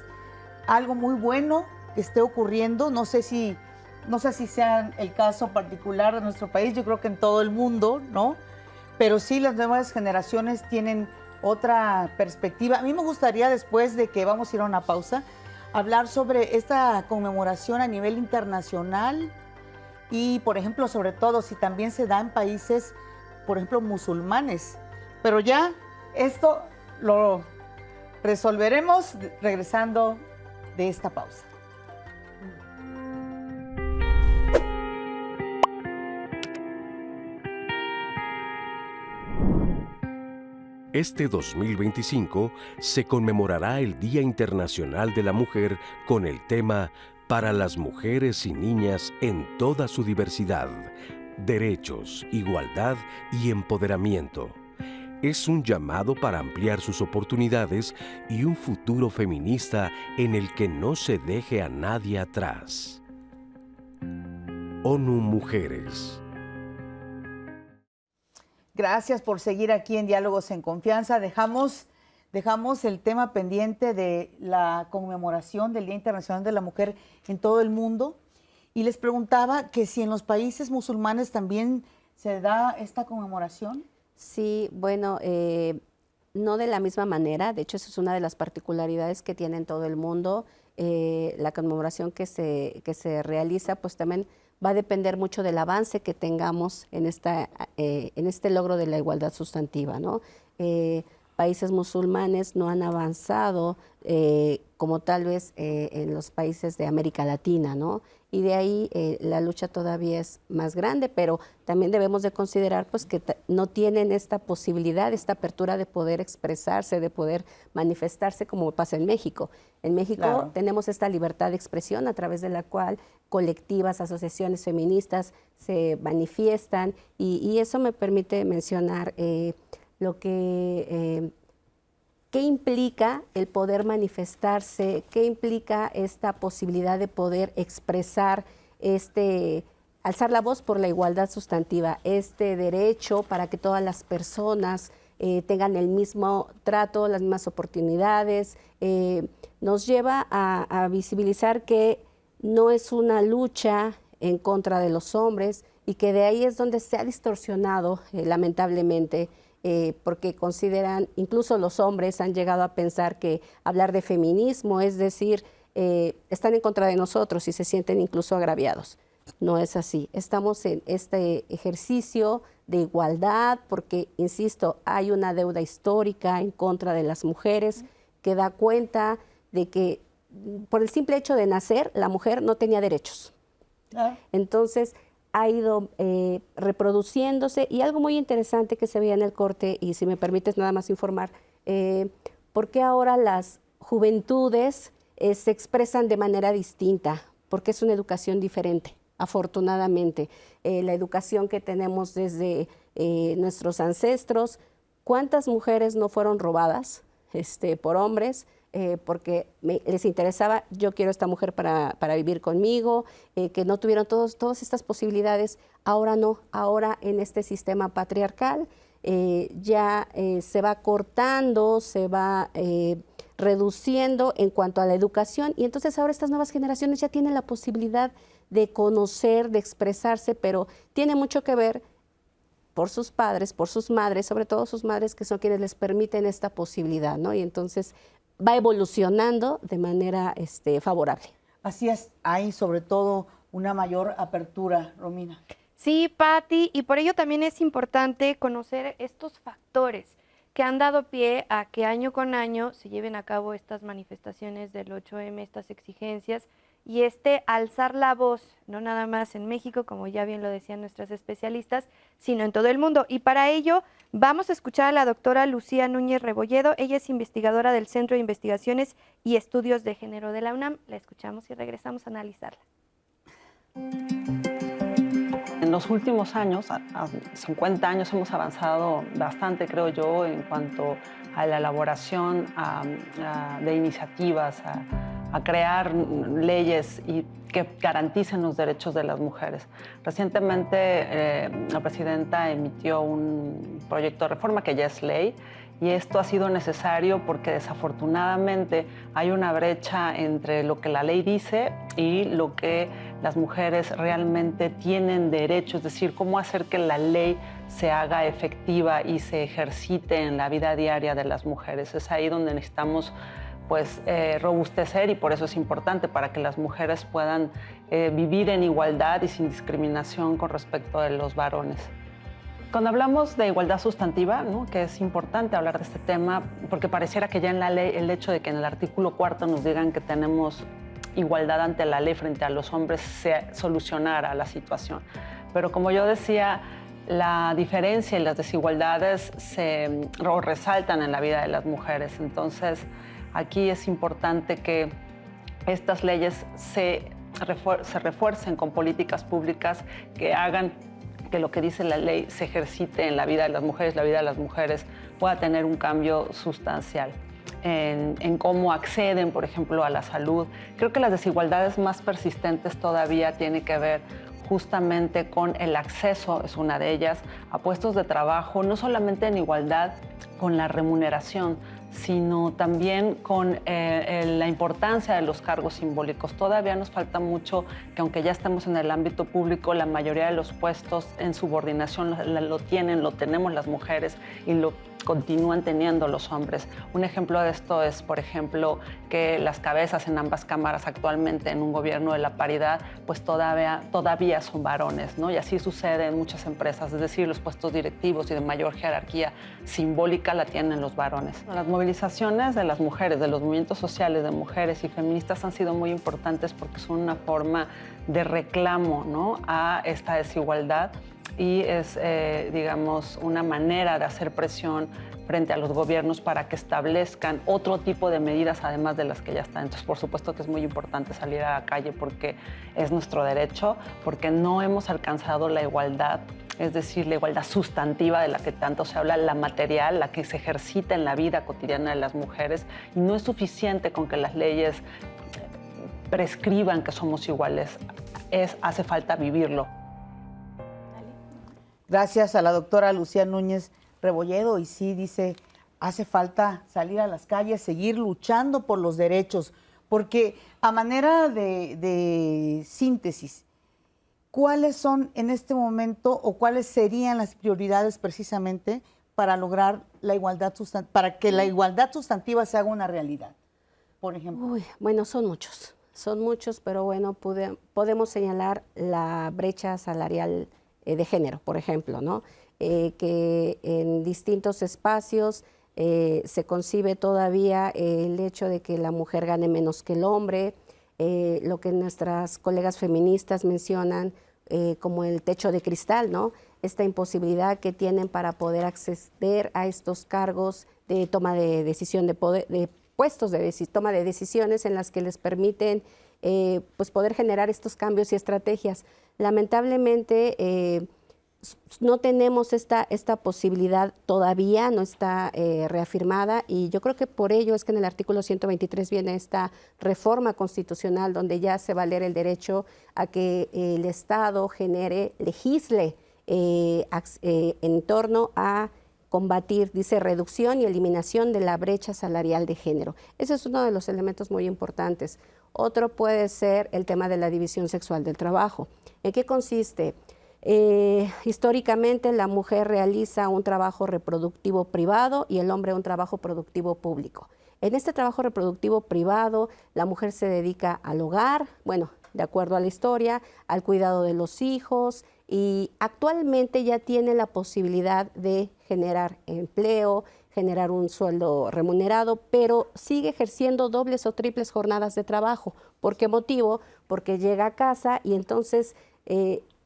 algo muy bueno que esté ocurriendo. No sé si sea el caso particular de nuestro país, yo creo que en todo el mundo, ¿no? Pero sí, las nuevas generaciones tienen otra perspectiva. A mí me gustaría, después de que vamos a ir a una pausa, hablar sobre esta conmemoración a nivel internacional y, por ejemplo, sobre todo, si también se da en países, por ejemplo, musulmanes. Pero ya esto lo resolveremos regresando de esta pausa. Este 2025 se conmemorará el Día Internacional de la Mujer con el tema para las mujeres y niñas en toda su diversidad, derechos, igualdad y empoderamiento. Es un llamado para ampliar sus oportunidades y un futuro feminista en el que no se deje a nadie atrás. ONU Mujeres. Gracias por seguir aquí en Diálogos en Confianza. Dejamos el tema pendiente de la conmemoración del Día Internacional de la Mujer en todo el mundo y les preguntaba que si en los países musulmanes también se da esta conmemoración. Sí, bueno, no de la misma manera. De hecho, esa es una de las particularidades que tiene en todo el mundo. La conmemoración que se realiza, pues también va a depender mucho del avance que tengamos en este logro de la igualdad sustantiva, ¿no? Países musulmanes no han avanzado como tal vez en los países de América Latina, ¿no? Y de ahí la lucha todavía es más grande, pero también debemos de considerar pues que no tienen esta posibilidad, esta apertura de poder expresarse, de poder manifestarse como pasa en México. En México claro, tenemos esta libertad de expresión a través de la cual colectivas, asociaciones feministas se manifiestan y eso me permite mencionar lo que qué implica el poder manifestarse, qué implica esta posibilidad de poder expresar, alzar la voz por la igualdad sustantiva, este derecho para que todas las personas tengan el mismo trato, las mismas oportunidades, nos lleva a visibilizar que no es una lucha en contra de los hombres y que de ahí es donde se ha distorsionado, lamentablemente, porque consideran, incluso los hombres han llegado a pensar que hablar de feminismo es decir, están en contra de nosotros y se sienten incluso agraviados. No es así. Estamos en este ejercicio de igualdad porque, insisto, hay una deuda histórica en contra de las mujeres que da cuenta de que por el simple hecho de nacer, la mujer no tenía derechos. Entonces, ha ido reproduciéndose y algo muy interesante que se veía en el corte, y si me permites nada más informar, ¿por qué ahora las juventudes se expresan de manera distinta? Porque es una educación diferente, afortunadamente. La educación que tenemos desde nuestros ancestros, ¿cuántas mujeres no fueron robadas por hombres? Porque les interesaba, yo quiero esta mujer para vivir conmigo, que no tuvieron todas estas posibilidades. Ahora no, ahora en este sistema patriarcal ya se va cortando, se va reduciendo en cuanto a la educación y entonces ahora estas nuevas generaciones ya tienen la posibilidad de conocer, de expresarse, pero tiene mucho que ver por sus padres, por sus madres, sobre todo sus madres que son quienes les permiten esta posibilidad, ¿no? Y entonces va evolucionando de manera favorable. Así es, hay sobre todo una mayor apertura, Romina. Sí, Patti, y por ello también es importante conocer estos factores que han dado pie a que año con año se lleven a cabo estas manifestaciones del 8M, estas exigencias, y alzar la voz, no nada más en México, como ya bien lo decían nuestras especialistas, sino en todo el mundo. Y para ello vamos a escuchar a la doctora Lucía Núñez Rebolledo. Ella es investigadora del Centro de Investigaciones y Estudios de Género de la UNAM. La escuchamos y regresamos a analizarla. En los últimos años, a 50 años, hemos avanzado bastante, creo yo, en cuanto a la elaboración de iniciativas, a crear leyes que garanticen los derechos de las mujeres. Recientemente la presidenta emitió un proyecto de reforma que ya es ley y esto ha sido necesario porque desafortunadamente hay una brecha entre lo que la ley dice y lo que las mujeres realmente tienen derecho, es decir, cómo hacer que la ley se haga efectiva y se ejercite en la vida diaria de las mujeres. Es ahí donde necesitamos robustecer y por eso es importante para que las mujeres puedan vivir en igualdad y sin discriminación con respecto a los varones. Cuando hablamos de igualdad sustantiva, ¿no?, que es importante hablar de este tema porque pareciera que ya en la ley el hecho de que en el artículo 4 nos digan que tenemos igualdad ante la ley frente a los hombres se solucionara la situación. Pero como yo decía, la diferencia y las desigualdades se resaltan en la vida de las mujeres. Entonces, aquí es importante que estas leyes se se refuercen con políticas públicas que hagan que lo que dice la ley se ejercite en la vida de las mujeres pueda tener un cambio sustancial en cómo acceden, por ejemplo, a la salud. Creo que las desigualdades más persistentes todavía tienen que ver justamente con el acceso, es una de ellas, a puestos de trabajo, no solamente en igualdad con la remuneración, sino también con la importancia de los cargos simbólicos. Todavía nos falta mucho que, aunque ya estemos en el ámbito público, la mayoría de los puestos en subordinación lo tenemos las mujeres y lo continúan teniendo los hombres. Un ejemplo de esto es, por ejemplo, que las cabezas en ambas cámaras actualmente en un gobierno de la paridad, pues todavía son varones, ¿no? Y así sucede en muchas empresas, es decir, los puestos directivos y de mayor jerarquía simbólica la tienen los varones. Las movilizaciones de las mujeres, de los movimientos sociales de mujeres y feministas han sido muy importantes porque son una forma de reclamo, ¿no?, a esta desigualdad, y es, digamos, una manera de hacer presión frente a los gobiernos para que establezcan otro tipo de medidas además de las que ya están. Entonces, por supuesto que es muy importante salir a la calle porque es nuestro derecho, porque no hemos alcanzado la igualdad, es decir, la igualdad sustantiva de la que tanto se habla, la material, la que se ejercita en la vida cotidiana de las mujeres, y no es suficiente con que las leyes prescriban que somos iguales, hace falta vivirlo. Gracias a la doctora Lucía Núñez Rebolledo, y sí, dice, hace falta salir a las calles, seguir luchando por los derechos, porque a manera de síntesis, ¿cuáles son en este momento o cuáles serían las prioridades precisamente para lograr la igualdad para que la igualdad sustantiva se haga una realidad, por ejemplo? Bueno, son muchos, pero bueno, podemos señalar la brecha salarial de género, por ejemplo, ¿no? Que en distintos espacios se concibe todavía el hecho de que la mujer gane menos que el hombre, lo que nuestras colegas feministas mencionan como el techo de cristal, ¿no? Esta imposibilidad que tienen para poder acceder a estos cargos de toma de decisión, de puestos de toma de decisiones en las que les permiten pues poder generar estos cambios y estrategias. Lamentablemente no tenemos esta posibilidad todavía, no está reafirmada, y yo creo que por ello es que en el artículo 123 viene esta reforma constitucional donde ya se va a leer el derecho a que el Estado legisle en torno a combatir, dice, reducción y eliminación de la brecha salarial de género. Ese es uno de los elementos muy importantes. Otro puede ser el tema de la división sexual del trabajo. ¿En qué consiste? Históricamente la mujer realiza un trabajo reproductivo privado y el hombre un trabajo productivo público. En este trabajo reproductivo privado, la mujer se dedica al hogar, bueno, de acuerdo a la historia, al cuidado de los hijos, y actualmente ya tiene la posibilidad de generar empleo, generar un sueldo remunerado, pero sigue ejerciendo dobles o triples jornadas de trabajo. ¿Por qué motivo? Porque llega a casa y entonces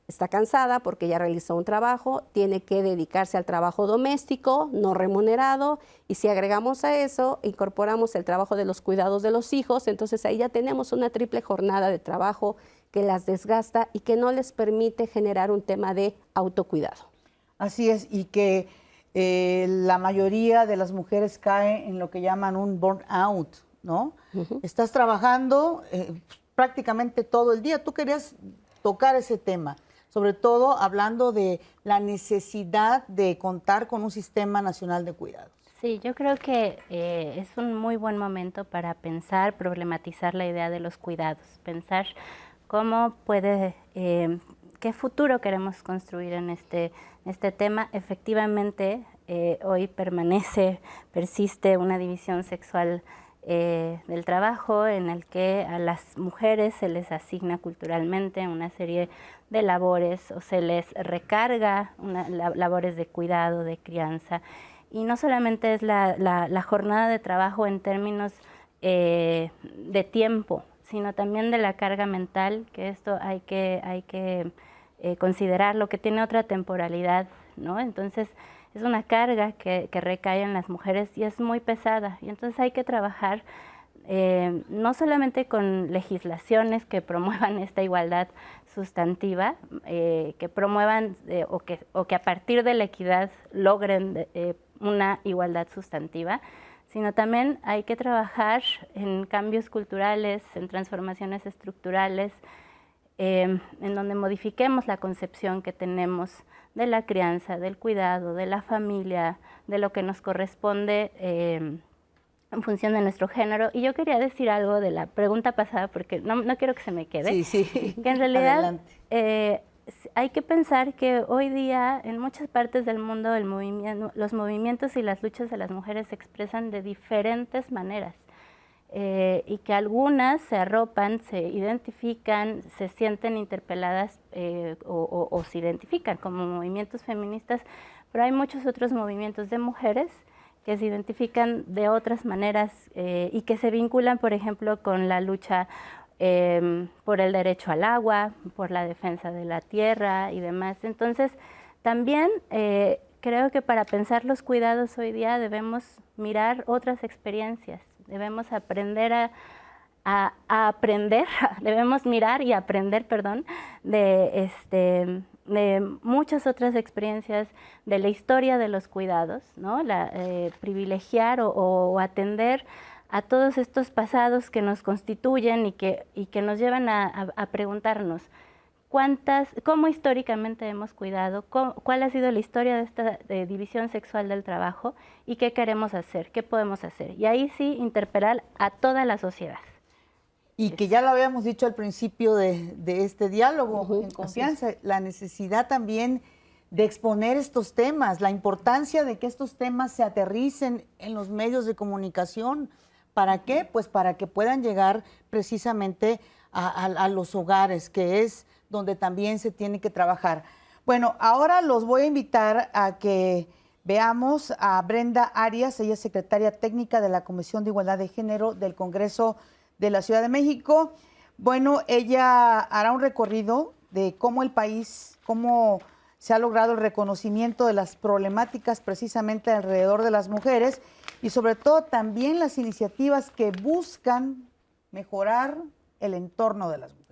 está cansada porque ya realizó un trabajo, tiene que dedicarse al trabajo doméstico, no remunerado, y si agregamos a eso, incorporamos el trabajo de los cuidados de los hijos, entonces ahí ya tenemos una triple jornada de trabajo que las desgasta y que no les permite generar un tema de autocuidado. Así es, y que la mayoría de las mujeres cae en lo que llaman un burnout, ¿no? Estás trabajando prácticamente todo el día. Tú querías tocar ese tema, sobre todo hablando de la necesidad de contar con un sistema nacional de cuidados. Sí, yo creo que es un muy buen momento para pensar, problematizar la idea de los cuidados, pensar cómo puede, qué futuro queremos construir en este tema. Efectivamente, hoy persiste una división sexual del trabajo en el que a las mujeres se les asigna culturalmente una serie de labores o se les recarga labores de cuidado, de crianza. Y no solamente es la jornada de trabajo en términos de tiempo, sino también de la carga mental, que esto hay que considerarlo, que tiene otra temporalidad, ¿no? Entonces, es una carga que recae en las mujeres y es muy pesada. Y entonces hay que trabajar no solamente con legislaciones que promuevan esta igualdad sustantiva, que promuevan o que a partir de la equidad logren una igualdad sustantiva, sino también hay que trabajar en cambios culturales, en transformaciones estructurales, en donde modifiquemos la concepción que tenemos de la crianza, del cuidado, de la familia, de lo que nos corresponde en función de nuestro género. Y yo quería decir algo de la pregunta pasada, porque no quiero que se me quede. Sí. Que en realidad hay que pensar que hoy día en muchas partes del mundo los movimientos y las luchas de las mujeres se expresan de diferentes maneras. Y que algunas se arropan, se identifican, se sienten interpeladas o se identifican como movimientos feministas, pero hay muchos otros movimientos de mujeres que se identifican de otras maneras y que se vinculan, por ejemplo, con la lucha por el derecho al agua, por la defensa de la tierra y demás. Entonces, también creo que para pensar los cuidados hoy día debemos mirar otras experiencias. Debemos aprender a aprender, debemos mirar y aprender, de muchas otras experiencias de la historia de los cuidados, ¿no? Privilegiar o atender a todos estos pasados que nos constituyen y que nos llevan a preguntarnos cómo históricamente hemos cuidado, cuál ha sido la historia de esta división sexual del trabajo y qué queremos hacer, qué podemos hacer. Y ahí sí interpelar a toda la sociedad. Y que ya lo habíamos dicho al principio de este diálogo, en confianza, la necesidad también de exponer estos temas, la importancia de que estos temas se aterricen en los medios de comunicación. ¿Para qué? Pues para que puedan llegar precisamente a los hogares, que es donde también se tiene que trabajar. Bueno, ahora los voy a invitar a que veamos a Brenda Arias, ella es secretaria técnica de la Comisión de Igualdad de Género del Congreso de la Ciudad de México. Bueno, ella hará un recorrido de cómo el país, cómo se ha logrado el reconocimiento de las problemáticas precisamente alrededor de las mujeres y sobre todo también las iniciativas que buscan mejorar el entorno de las mujeres.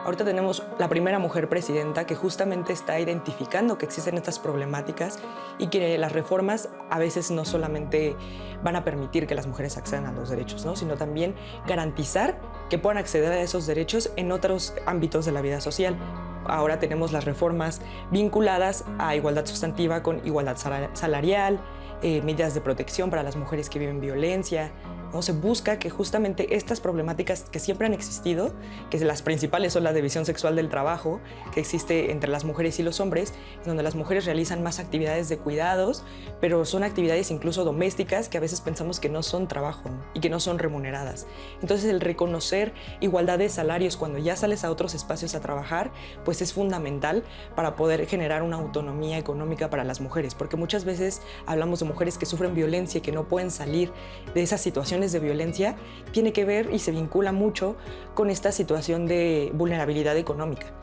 Ahorita tenemos la primera mujer presidenta que justamente está identificando que existen estas problemáticas y que las reformas a veces no solamente van a permitir que las mujeres accedan a los derechos, ¿no? Sino también garantizar que puedan acceder a esos derechos en otros ámbitos de la vida social. Ahora tenemos las reformas vinculadas a igualdad sustantiva con igualdad salarial, medidas de protección para las mujeres que viven violencia, ¿no? Se busca que justamente estas problemáticas que siempre han existido, que las principales son la división sexual del trabajo, que existe entre las mujeres y los hombres, en donde las mujeres realizan más actividades de cuidados, pero son actividades incluso domésticas que a veces pensamos que no son trabajo, ¿no? Y que no son remuneradas. Entonces el reconocer igualdad de salarios cuando ya sales a otros espacios a trabajar, pues es fundamental para poder generar una autonomía económica para las mujeres, porque muchas veces hablamos de mujeres que sufren violencia y que no pueden salir de esas situaciones de violencia, tiene que ver y se vincula mucho con esta situación de vulnerabilidad económica.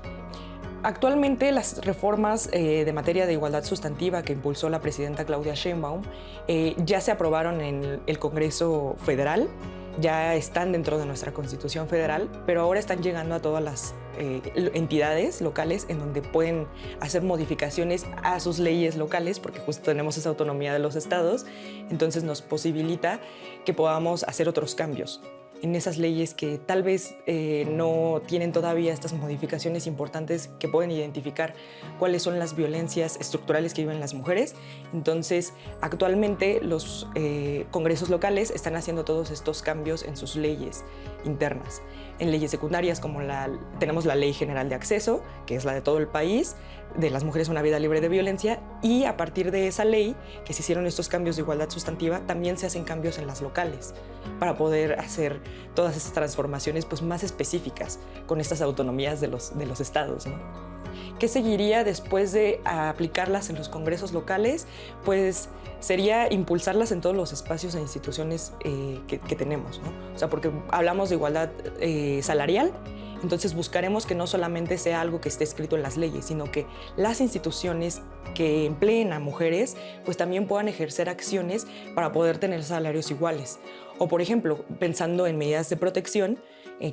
Actualmente las reformas de materia de igualdad sustantiva que impulsó la presidenta Claudia Sheinbaum ya se aprobaron en el Congreso Federal, ya están dentro de nuestra Constitución Federal, pero ahora están llegando a todas las entidades locales en donde pueden hacer modificaciones a sus leyes locales, porque justo tenemos esa autonomía de los estados, entonces nos posibilita que podamos hacer otros cambios en esas leyes que tal vez no tienen todavía estas modificaciones importantes que pueden identificar cuáles son las violencias estructurales que viven las mujeres. Entonces, actualmente los congresos locales están haciendo todos estos cambios en sus leyes internas. En leyes secundarias, como tenemos la Ley General de Acceso, que es la de todo el país, de las mujeres a una vida libre de violencia, y a partir de esa ley, que se hicieron estos cambios de igualdad sustantiva, también se hacen cambios en las locales, para poder hacer todas estas transformaciones pues, más específicas con estas autonomías de los estados, ¿no? ¿Qué seguiría después de aplicarlas en los congresos locales? Pues sería impulsarlas en todos los espacios e instituciones que tenemos, ¿no? O sea, porque hablamos de igualdad salarial Entonces buscaremos que no solamente sea algo que esté escrito en las leyes, sino que las instituciones que empleen a mujeres pues también puedan ejercer acciones para poder tener salarios iguales. O por ejemplo, pensando en medidas de protección,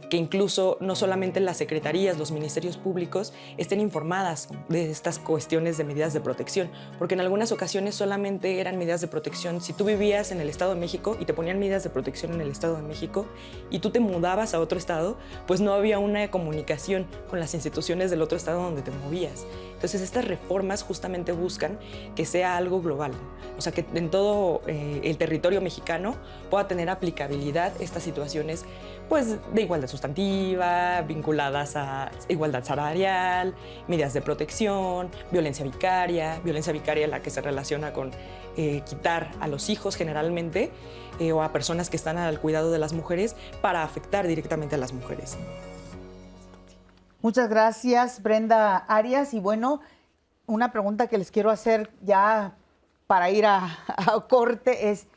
que incluso no solamente las secretarías, los ministerios públicos estén informadas de estas cuestiones de medidas de protección, porque en algunas ocasiones solamente eran medidas de protección. Si tú vivías en el Estado de México y te ponían medidas de protección en el Estado de México y tú te mudabas a otro estado, pues no había una comunicación con las instituciones del otro estado donde te movías. Entonces estas reformas justamente buscan que sea algo global, o sea, que en todo el territorio mexicano pueda tener aplicabilidad estas situaciones pues, de igualdad sustantiva, vinculadas a igualdad salarial, medidas de protección, violencia vicaria la que se relaciona con quitar a los hijos generalmente o a personas que están al cuidado de las mujeres para afectar directamente a las mujeres. Muchas gracias, Brenda Arias. Y bueno, una pregunta que les quiero hacer ya para ir a corte es,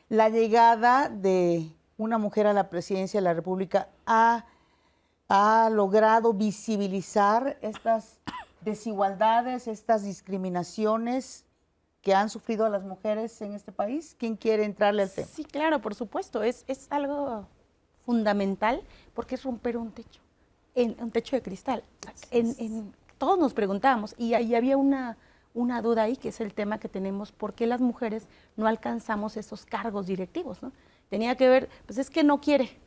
la llegada de una mujer a la presidencia de la República ha logrado visibilizar estas desigualdades, estas discriminaciones que han sufrido a las mujeres en este país. ¿Quién quiere entrarle al tema? Sí, claro, por supuesto. Es algo fundamental porque es romper un techo. Un techo de cristal. Todos nos preguntábamos, y había una duda ahí, que es el tema que tenemos, ¿por qué las mujeres no alcanzamos esos cargos directivos, ¿no? Tenía que ver, pues es que no quiere.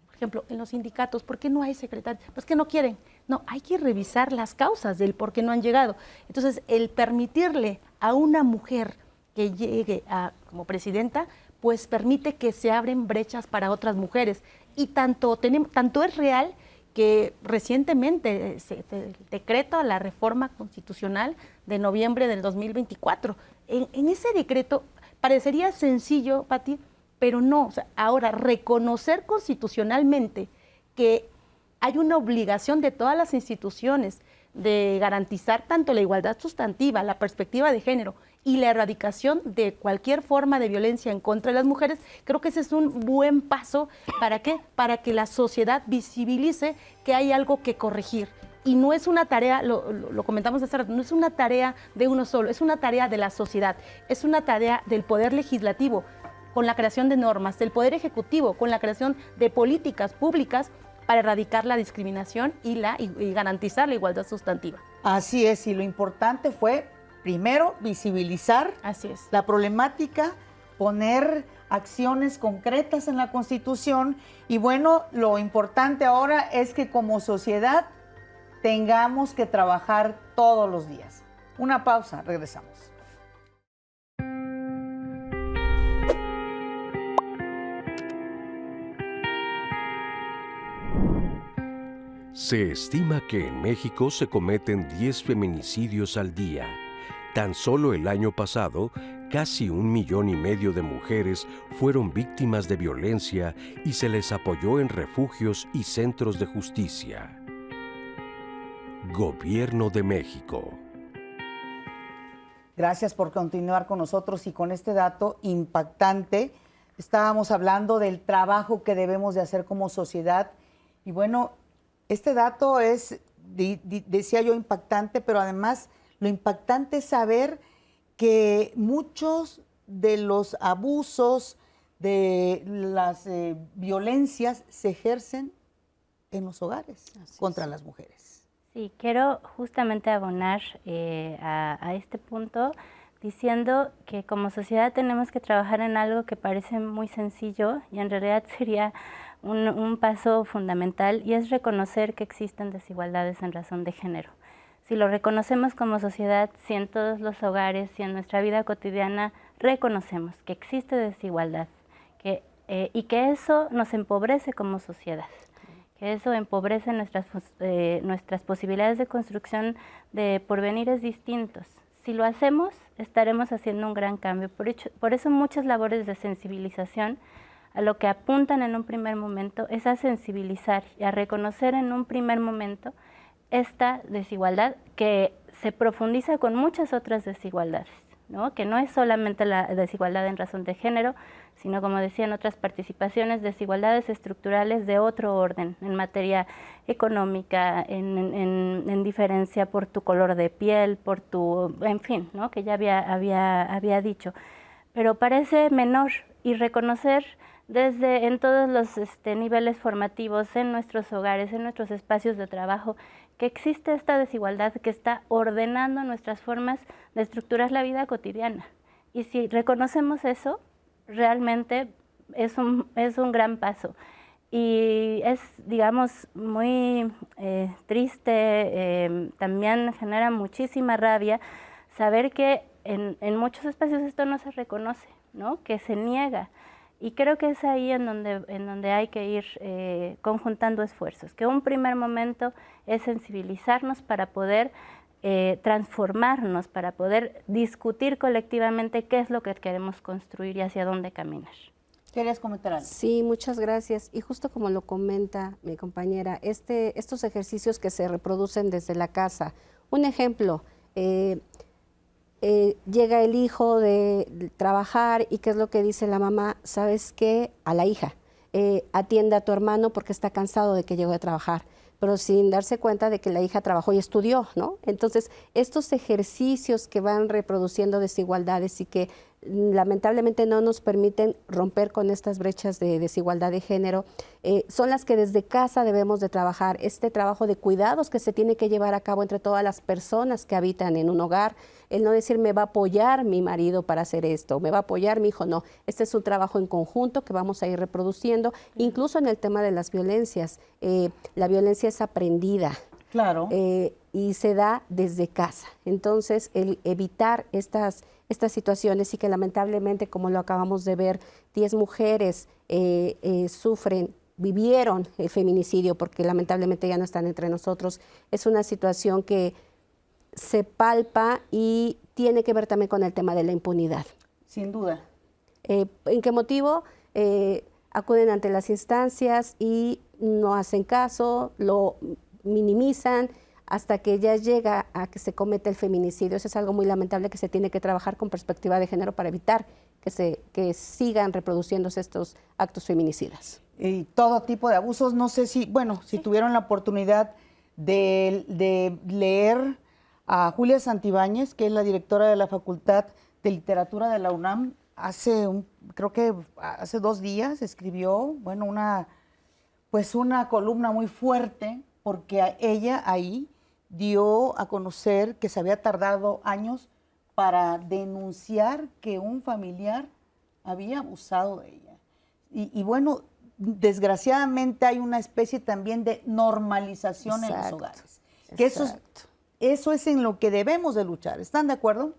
Por ejemplo, en los sindicatos, ¿por qué no hay secretarios? Pues que no quieren. No, hay que revisar las causas del por qué no han llegado. Entonces, el permitirle a una mujer que llegue como presidenta, pues permite que se abren brechas para otras mujeres. Y tanto es real que recientemente se decretó la reforma constitucional de noviembre del 2024. En ese decreto parecería sencillo, Pati, pero no. O sea, ahora, reconocer constitucionalmente que hay una obligación de todas las instituciones de garantizar tanto la igualdad sustantiva, la perspectiva de género y la erradicación de cualquier forma de violencia en contra de las mujeres, creo que ese es un buen paso. ¿Para qué? Para que la sociedad visibilice que hay algo que corregir. Y no es una tarea, lo comentamos hace rato, no es una tarea de uno solo, es una tarea de la sociedad, es una tarea del Poder Legislativo, con la creación de normas, del Poder Ejecutivo, con la creación de políticas públicas para erradicar la discriminación y garantizar la igualdad sustantiva. Así es, y lo importante fue, primero, visibilizar la problemática, poner acciones concretas en la Constitución, y bueno, lo importante ahora es que como sociedad tengamos que trabajar todos los días. Una pausa, regresamos. Se estima que en México se cometen 10 feminicidios al día. Tan solo el año pasado, casi 1,5 millones de mujeres fueron víctimas de violencia y se les apoyó en refugios y centros de justicia. Gobierno de México. Gracias por continuar con nosotros y con este dato impactante. Estábamos hablando del trabajo que debemos de hacer como sociedad y bueno, este dato es, decía yo, impactante, pero además lo impactante es saber que muchos de los abusos, de las violencias se ejercen en los hogares contra las mujeres. Sí, quiero justamente abonar a este punto diciendo que como sociedad tenemos que trabajar en algo que parece muy sencillo y en realidad sería un paso fundamental, y es reconocer que existen desigualdades en razón de género. Si lo reconocemos como sociedad, si en todos los hogares, si en nuestra vida cotidiana reconocemos que existe desigualdad y que eso nos empobrece como sociedad, que eso empobrece nuestras posibilidades de construcción de porvenires distintos. Si lo hacemos, estaremos haciendo un gran cambio. Por eso muchas labores de sensibilización a lo que apuntan en un primer momento es a sensibilizar y a reconocer en un primer momento esta desigualdad que se profundiza con muchas otras desigualdades, ¿no? Que no es solamente la desigualdad en razón de género, sino, como decían otras participaciones, desigualdades estructurales de otro orden, en materia económica, en diferencia por tu color de piel, por tu, en fin, ¿no? Que ya había dicho. Pero parece menor, y reconocer en todos los niveles formativos, en nuestros hogares, en nuestros espacios de trabajo, que existe esta desigualdad que está ordenando nuestras formas de estructurar la vida cotidiana. Y si reconocemos eso, realmente es un gran paso. Y es, digamos, muy triste, también genera muchísima rabia saber que en muchos espacios esto no se reconoce, ¿no? Que se niega. Y creo que es ahí en donde hay que ir conjuntando esfuerzos, que un primer momento es sensibilizarnos para poder transformarnos, para poder discutir colectivamente qué es lo que queremos construir y hacia dónde caminar. ¿Querías comentar algo? Sí, muchas gracias. Y justo como lo comenta mi compañera, estos ejercicios que se reproducen desde la casa. Un ejemplo, llega el hijo de trabajar y ¿qué es lo que dice la mamá? ¿Sabes qué? A la hija, atiende a tu hermano porque está cansado de que llegó a trabajar, pero sin darse cuenta de que la hija trabajó y estudió, ¿no? Entonces, estos ejercicios que van reproduciendo desigualdades y que lamentablemente no nos permiten romper con estas brechas de desigualdad de género, son las que desde casa debemos de trabajar. Este trabajo de cuidados que se tiene que llevar a cabo entre todas las personas que habitan en un hogar, el no decir me va a apoyar mi marido para hacer esto, me va a apoyar mi hijo, no. Este es un trabajo en conjunto que vamos a ir reproduciendo, incluso en el tema de las violencias. La violencia es aprendida. Claro. Y se da desde casa. Entonces, el evitar estas situaciones y que lamentablemente, como lo acabamos de ver, 10 mujeres vivieron el feminicidio porque lamentablemente ya no están entre nosotros, es una situación que se palpa y tiene que ver también con el tema de la impunidad. Sin duda. ¿En qué motivo? Acuden ante las instancias y no hacen caso, lo minimizan, hasta que ya llega a que se cometa el feminicidio. Eso es algo muy lamentable que se tiene que trabajar con perspectiva de género para evitar que sigan reproduciéndose estos actos feminicidas. Y todo tipo de abusos, no sé si tuvieron la oportunidad de leer a Julia Santibáñez, que es la directora de la Facultad de Literatura de la UNAM, creo que hace 2 días escribió, una columna muy fuerte, porque ella ahí dio a conocer que se había tardado años para denunciar que un familiar había abusado de ella. Y desgraciadamente hay una especie también de normalización en los hogares. Que eso es en lo que debemos de luchar. ¿Están de acuerdo?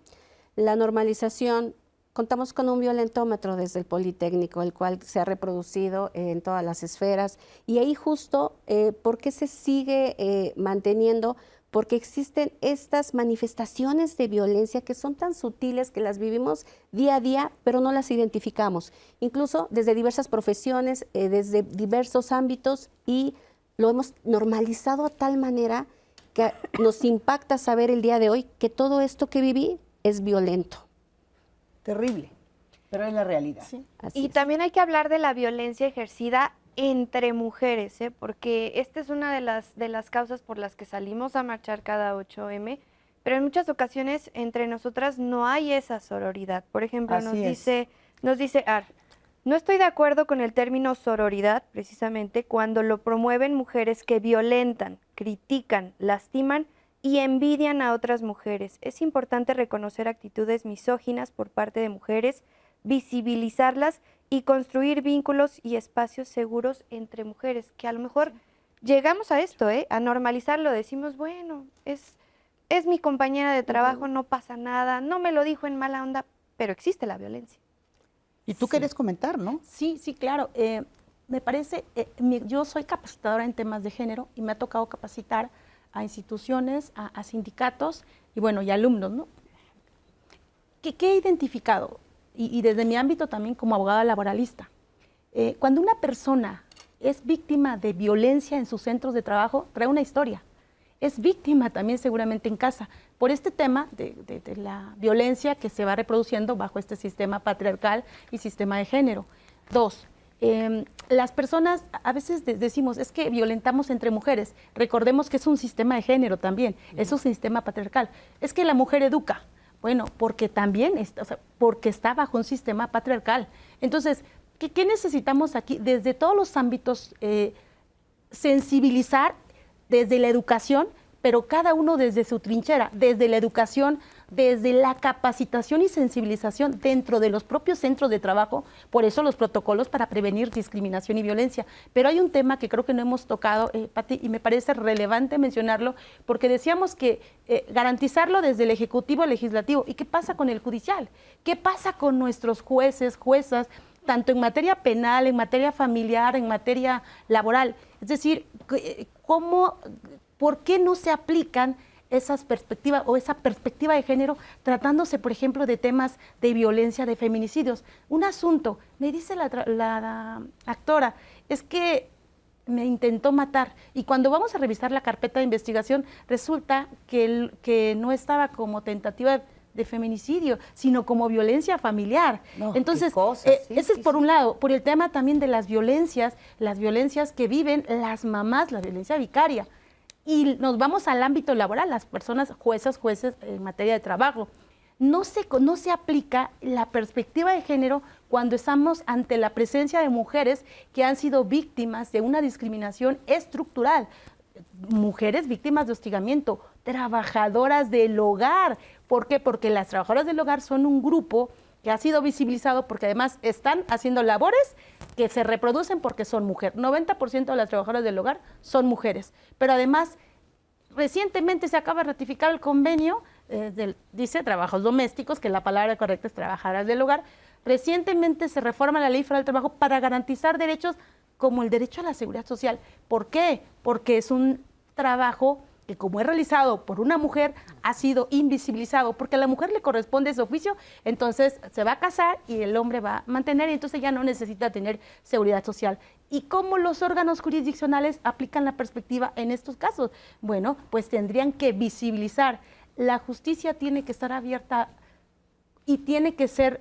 La normalización, contamos con un violentómetro desde el Politécnico, el cual se ha reproducido en todas las esferas. Y ahí justo, ¿por qué se sigue manteniendo? Porque existen estas manifestaciones de violencia que son tan sutiles que las vivimos día a día, pero no las identificamos. Incluso desde diversas profesiones, desde diversos ámbitos, y lo hemos normalizado a tal manera que nos impacta saber el día de hoy que todo esto que viví es violento. Terrible, pero es la realidad. Sí. Y también hay que hablar de la violencia ejercida entre mujeres, porque esta es una de las causas por las que salimos a marchar cada 8M, pero en muchas ocasiones entre nosotras no hay esa sororidad. Por ejemplo, nos dice Ar, no estoy de acuerdo con el término sororidad, precisamente, cuando lo promueven mujeres que violentan, critican, lastiman y envidian a otras mujeres. Es importante reconocer actitudes misóginas por parte de mujeres, visibilizarlas y construir vínculos y espacios seguros entre mujeres, que a lo mejor llegamos a esto, a normalizarlo, decimos, bueno, es mi compañera de trabajo, no pasa nada, no me lo dijo en mala onda, pero existe la violencia. Y tú quieres comentar, ¿no? Sí, claro. Me parece, yo soy capacitadora en temas de género y me ha tocado capacitar a instituciones, a sindicatos y alumnos, ¿no? ¿Qué he identificado? Y desde mi ámbito también como abogada laboralista. Cuando una persona es víctima de violencia en sus centros de trabajo, trae una historia. es víctima también seguramente en casa por este tema de la violencia que se va reproduciendo bajo este sistema patriarcal y sistema de género. 2, las personas a veces decimos, es que violentamos entre mujeres. Recordemos que es un sistema de género también, es un sistema patriarcal. Es que la mujer educa. Bueno, porque también, porque está bajo un sistema patriarcal. Entonces, ¿qué necesitamos aquí? Desde todos los ámbitos, sensibilizar desde la educación, pero cada uno desde su trinchera, desde la educación, desde la capacitación y sensibilización dentro de los propios centros de trabajo, por eso los protocolos para prevenir discriminación y violencia. Pero hay un tema que creo que no hemos tocado, Pati, y me parece relevante mencionarlo, porque decíamos que garantizarlo desde el Ejecutivo al Legislativo. ¿Y qué pasa con el Judicial? ¿Qué pasa con nuestros jueces, juezas, tanto en materia penal, en materia familiar, en materia laboral? Es decir, ¿por qué no se aplican esas perspectivas o esa perspectiva de género tratándose, por ejemplo, de temas de violencia, de feminicidios? Un asunto, me dice la actora, es que me intentó matar, y cuando vamos a revisar la carpeta de investigación resulta que no estaba como tentativa de feminicidio, sino como violencia familiar. No, entonces, ese es por un lado. Por el tema también de las violencias que viven las mamás, la violencia vicaria. Y nos vamos al ámbito laboral, las personas, jueces en materia de trabajo. No se aplica la perspectiva de género cuando estamos ante la presencia de mujeres que han sido víctimas de una discriminación estructural. Mujeres víctimas de hostigamiento, trabajadoras del hogar. ¿Por qué? Porque las trabajadoras del hogar son un grupo que ha sido visibilizado porque además están haciendo labores que se reproducen porque son mujeres. 90% de las trabajadoras del hogar son mujeres. Pero además, recientemente se acaba de ratificar el convenio, dice trabajos domésticos, que la palabra correcta es trabajadoras del hogar. Recientemente se reforma la Ley Federal del Trabajo para garantizar derechos como el derecho a la seguridad social. ¿Por qué? Porque es un trabajo que, como es realizado por una mujer, ha sido invisibilizado, porque a la mujer le corresponde ese oficio, entonces se va a casar y el hombre va a mantener, y entonces ya no necesita tener seguridad social. ¿Y cómo los órganos jurisdiccionales aplican la perspectiva en estos casos? Bueno, pues tendrían que visibilizar. La justicia tiene que estar abierta y tiene que ser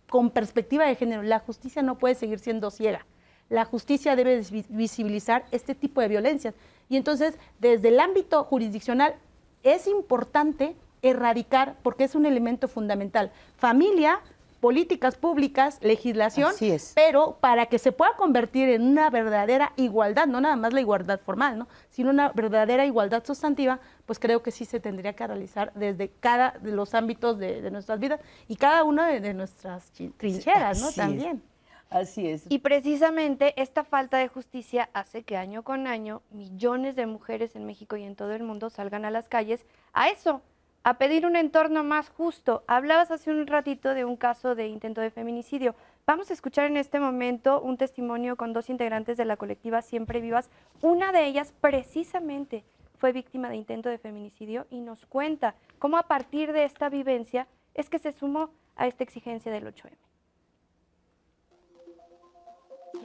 con perspectiva de género. La justicia no puede seguir siendo ciega. La justicia debe visibilizar este tipo de violencias. Y entonces, desde el ámbito jurisdiccional, es importante erradicar, porque es un elemento fundamental, familia, políticas públicas, legislación, pero para que se pueda convertir en una verdadera igualdad, no nada más la igualdad formal, ¿no?, sino una verdadera igualdad sustantiva, pues creo que sí se tendría que realizar desde cada de los ámbitos de nuestras vidas y cada una de nuestras trincheras, ¿no?, también. Así es. Y precisamente esta falta de justicia hace que año con año millones de mujeres en México y en todo el mundo salgan a las calles a eso, a pedir un entorno más justo. Hablabas hace un ratito de un caso de intento de feminicidio. Vamos a escuchar en este momento un testimonio con 2 integrantes de la colectiva Siempre Vivas. Una de ellas precisamente fue víctima de intento de feminicidio y nos cuenta cómo a partir de esta vivencia es que se sumó a esta exigencia del 8M.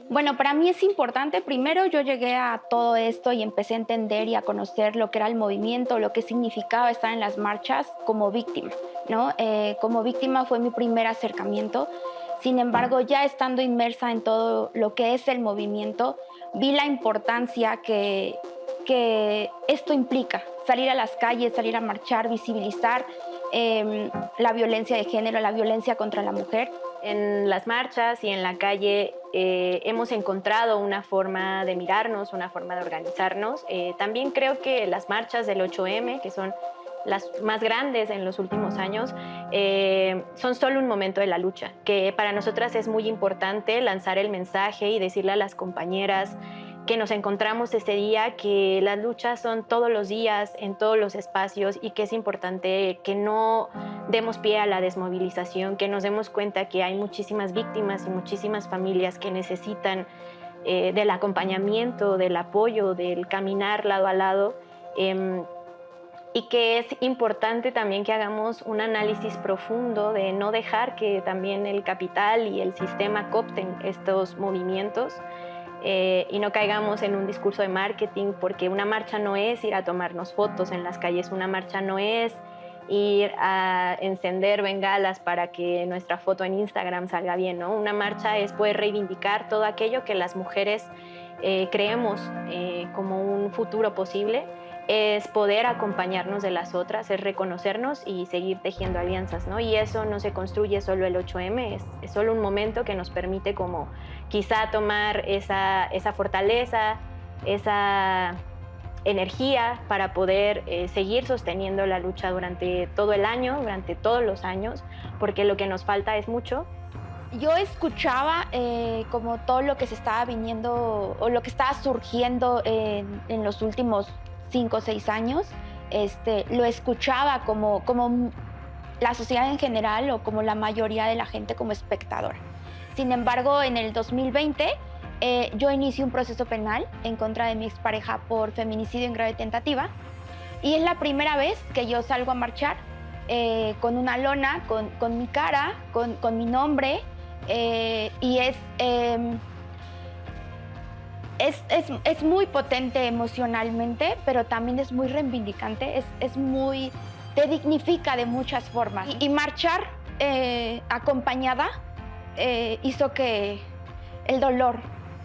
Bueno, para mí es importante, primero yo llegué a todo esto y empecé a entender y a conocer lo que era el movimiento, lo que significaba estar en las marchas como víctima, ¿no? Como víctima fue mi primer acercamiento, sin embargo, ya estando inmersa en todo lo que es el movimiento, vi la importancia que esto implica, salir a las calles, salir a marchar, visibilizar la violencia de género, la violencia contra la mujer. En las marchas y en la calle hemos encontrado una forma de mirarnos, una forma de organizarnos. También creo que las marchas del 8M, que son las más grandes en los últimos años, son solo un momento de la lucha, que para nosotras es muy importante lanzar el mensaje y decirle a las compañeras que nos encontramos ese día, que las luchas son todos los días, en todos los espacios, y que es importante que no demos pie a la desmovilización, que nos demos cuenta que hay muchísimas víctimas y muchísimas familias que necesitan del acompañamiento, del apoyo, del caminar lado a lado, y que es importante también que hagamos un análisis profundo de no dejar que también el capital y el sistema coopten estos movimientos. y no caigamos en un discurso de marketing, porque una marcha no es ir a tomarnos fotos en las calles, una marcha no es ir a encender bengalas para que nuestra foto en Instagram salga bien, ¿no? Una marcha es poder reivindicar todo aquello que las mujeres creemos como un futuro posible, es poder acompañarnos de las otras, es reconocernos y seguir tejiendo alianzas, ¿no? Y eso no se construye solo el 8M, es solo un momento que nos permite como quizá tomar esa fortaleza, esa energía para poder seguir sosteniendo la lucha durante todo el año, durante todos los años, porque lo que nos falta es mucho. Yo escuchaba como todo lo que se estaba viniendo o lo que estaba surgiendo en los últimos 5 o 6 años, lo escuchaba como la sociedad en general o como la mayoría de la gente como espectadora. Sin embargo, en el 2020 yo inicié un proceso penal en contra de mi expareja por feminicidio en grave tentativa y es la primera vez que yo salgo a marchar con una lona, con mi cara, con mi nombre y es muy potente emocionalmente, pero también es muy reivindicante, te dignifica de muchas formas. Y marchar acompañada hizo que el dolor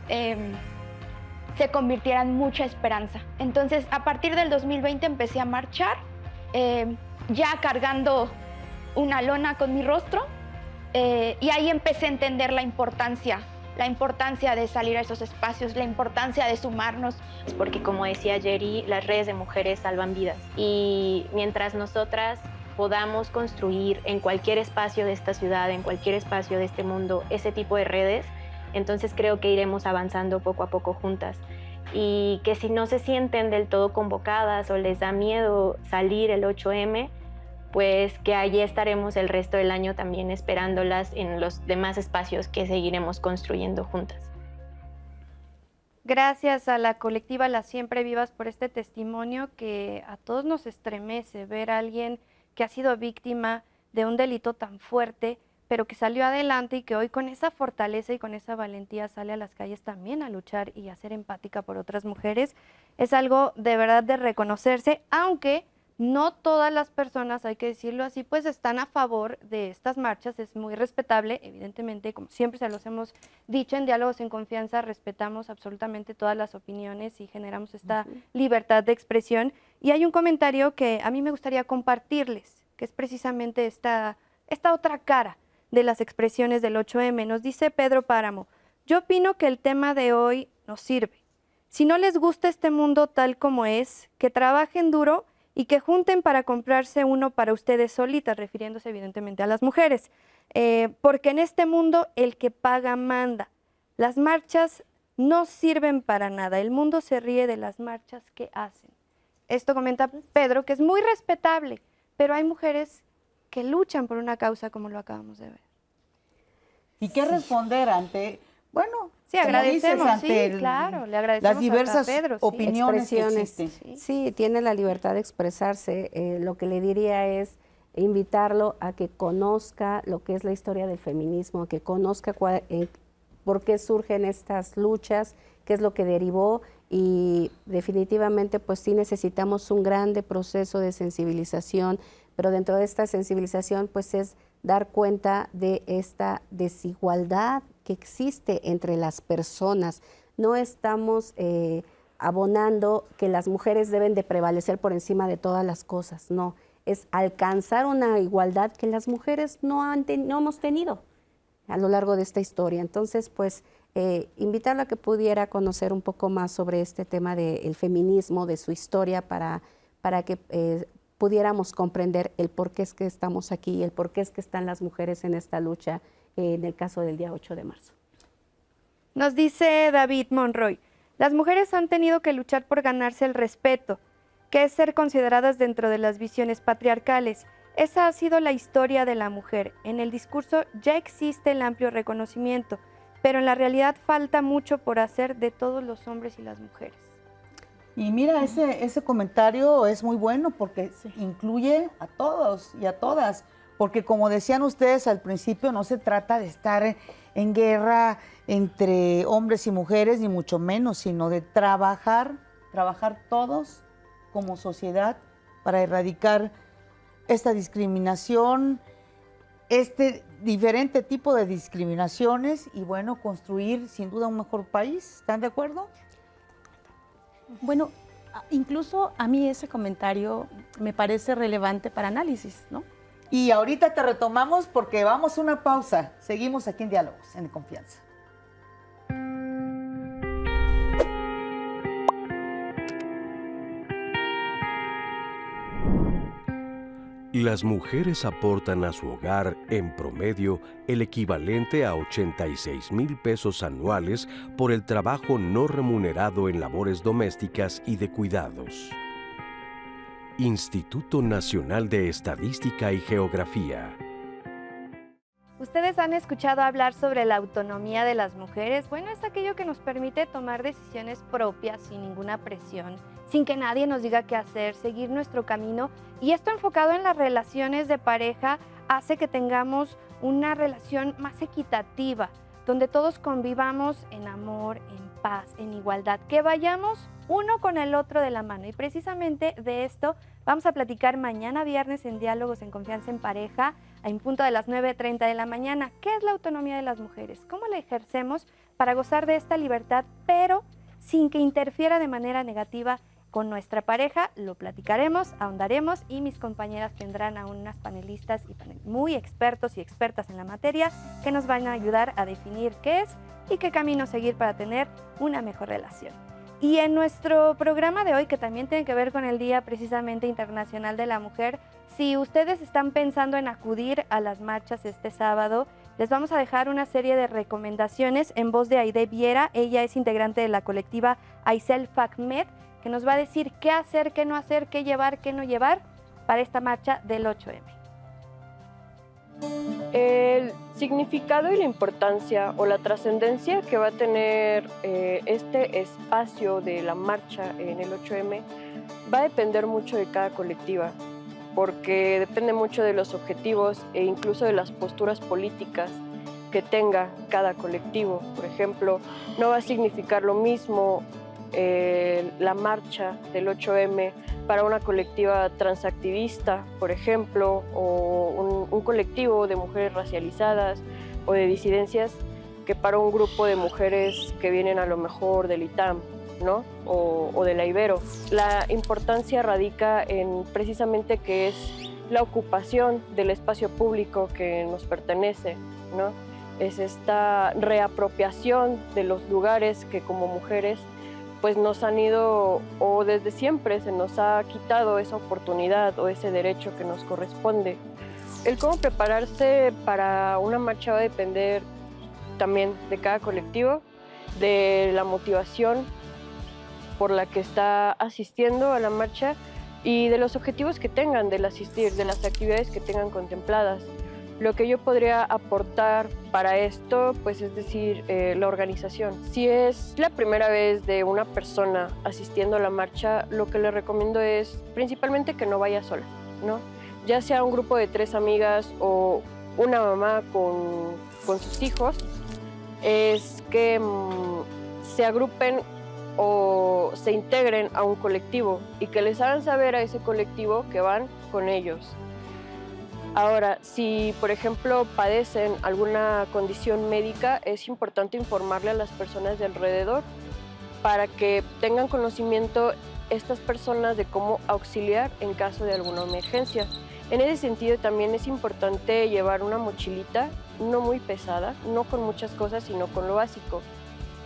se convirtiera en mucha esperanza. Entonces, a partir del 2020 empecé a marchar, ya cargando una lona con mi rostro, y ahí empecé a entender la importancia de salir a esos espacios, la importancia de sumarnos. Porque como decía Jerry, las redes de mujeres salvan vidas. Y mientras nosotras podamos construir en cualquier espacio de esta ciudad, en cualquier espacio de este mundo, ese tipo de redes, entonces creo que iremos avanzando poco a poco juntas. Y que si no se sienten del todo convocadas o les da miedo salir el 8M, pues que allí estaremos el resto del año también esperándolas en los demás espacios que seguiremos construyendo juntas. Gracias a la colectiva Las Siempre Vivas por este testimonio que a todos nos estremece ver a alguien que ha sido víctima de un delito tan fuerte, pero que salió adelante y que hoy con esa fortaleza y con esa valentía sale a las calles también a luchar y a ser empática por otras mujeres. Es algo de verdad de reconocerse, aunque no todas las personas, hay que decirlo así, pues están a favor de estas marchas. Es muy respetable, evidentemente, como siempre se los hemos dicho en Diálogos en Confianza, respetamos absolutamente todas las opiniones y generamos esta libertad de expresión. Y hay un comentario que a mí me gustaría compartirles, que es precisamente esta otra cara de las expresiones del 8M. Nos dice Pedro Páramo: yo opino que el tema de hoy nos sirve. Si no les gusta este mundo tal como es, que trabajen duro y que junten para comprarse uno para ustedes solitas, refiriéndose evidentemente a las mujeres, porque en este mundo el que paga manda. Las marchas no sirven para nada, el mundo se ríe de las marchas que hacen. Esto comenta Pedro, que es muy respetable, pero hay mujeres que luchan por una causa como lo acabamos de ver. ¿Y qué responder ante, bueno, sí, agradecemos, ante claro, le agradecemos las diversas a Pedro, opiniones que expresiones? existen? Sí, tiene la libertad de expresarse. Lo que le diría es invitarlo a que conozca lo que es la historia del feminismo, que conozca por qué surgen estas luchas, qué es lo que derivó, y definitivamente pues sí necesitamos un grande proceso de sensibilización, pero dentro de esta sensibilización pues es dar cuenta de esta desigualdad que existe entre las personas. No estamos abonando que las mujeres deben de prevalecer por encima de todas las cosas, no, es alcanzar una igualdad que las mujeres no hemos tenido a lo largo de esta historia. Entonces, pues, invitarla a que pudiera conocer un poco más sobre este tema del feminismo, de su historia, para que pudiéramos comprender el por qué es que estamos aquí, el por qué es que están las mujeres en esta lucha, en el caso del día 8 de marzo. Nos dice David Monroy: las mujeres han tenido que luchar por ganarse el respeto, que es ser consideradas dentro de las visiones patriarcales. Esa ha sido la historia de la mujer. En el discurso ya existe el amplio reconocimiento, pero en la realidad falta mucho por hacer de todos los hombres y las mujeres. Y mira, ese comentario es muy bueno porque incluye a todos y a todas, porque como decían ustedes al principio, no se trata de estar en guerra entre hombres y mujeres, ni mucho menos, sino de trabajar todos como sociedad para erradicar esta discriminación, este diferente tipo de discriminaciones y bueno, construir sin duda un mejor país. ¿Están de acuerdo? Bueno, incluso a mí ese comentario me parece relevante para análisis, ¿no? Y ahorita te retomamos porque vamos a una pausa. Seguimos aquí en Diálogos, en Confianza. Las mujeres aportan a su hogar, en promedio, el equivalente a 86,000 pesos anuales por el trabajo no remunerado en labores domésticas y de cuidados. Instituto Nacional de Estadística y Geografía. ¿Ustedes han escuchado hablar sobre la autonomía de las mujeres? Bueno, es aquello que nos permite tomar decisiones propias sin ninguna presión, sin que nadie nos diga qué hacer, seguir nuestro camino. Y esto enfocado en las relaciones de pareja hace que tengamos una relación más equitativa, donde todos convivamos en amor, en paz, en igualdad, que vayamos uno con el otro de la mano. Y precisamente de esto vamos a platicar mañana viernes en Diálogos en Confianza en Pareja, en punto de las 9:30 de la mañana. ¿Qué es la autonomía de las mujeres? ¿Cómo la ejercemos para gozar de esta libertad, pero sin que interfiera de manera negativa con nuestra pareja? Lo platicaremos, ahondaremos y mis compañeras tendrán a unas panelistas muy expertos y expertas en la materia que nos van a ayudar a definir qué es y qué camino seguir para tener una mejor relación. Y en nuestro programa de hoy, que también tiene que ver con el Día precisamente Internacional de la Mujer, si ustedes están pensando en acudir a las marchas este sábado, les vamos a dejar una serie de recomendaciones en voz de Aide Viera. Ella es integrante de la colectiva Aisel Facmed, que nos va a decir qué hacer, qué no hacer, qué llevar, qué no llevar para esta marcha del 8M. El significado y la importancia o la trascendencia que va a tener este espacio de la marcha en el 8M va a depender mucho de cada colectiva, porque depende mucho de los objetivos e incluso de las posturas políticas que tenga cada colectivo. Por ejemplo, no va a significar lo mismo la marcha del 8M para una colectiva transactivista, por ejemplo, o un colectivo de mujeres racializadas o de disidencias, que para un grupo de mujeres que vienen a lo mejor del ITAM, ¿no? o de la Ibero. La importancia radica en precisamente que es la ocupación del espacio público que nos pertenece, ¿no? Es esta reapropiación de los lugares que como mujeres pues nos han ido, o desde siempre se nos ha quitado esa oportunidad o ese derecho que nos corresponde. El cómo prepararse para una marcha va a depender también de cada colectivo, de la motivación por la que está asistiendo a la marcha y de los objetivos que tengan del asistir, de las actividades que tengan contempladas. Lo que yo podría aportar para esto, pues es decir, la organización. Si es la primera vez de una persona asistiendo a la marcha, lo que le recomiendo es principalmente que no vaya sola, ¿no? Ya sea un grupo de 3 amigas o una mamá con sus hijos, es que se agrupen o se integren a un colectivo y que les hagan saber a ese colectivo que van con ellos. Ahora, si por ejemplo padecen alguna condición médica, es importante informarle a las personas de alrededor para que tengan conocimiento estas personas de cómo auxiliar en caso de alguna emergencia. En ese sentido también es importante llevar una mochilita no muy pesada, no con muchas cosas, sino con lo básico,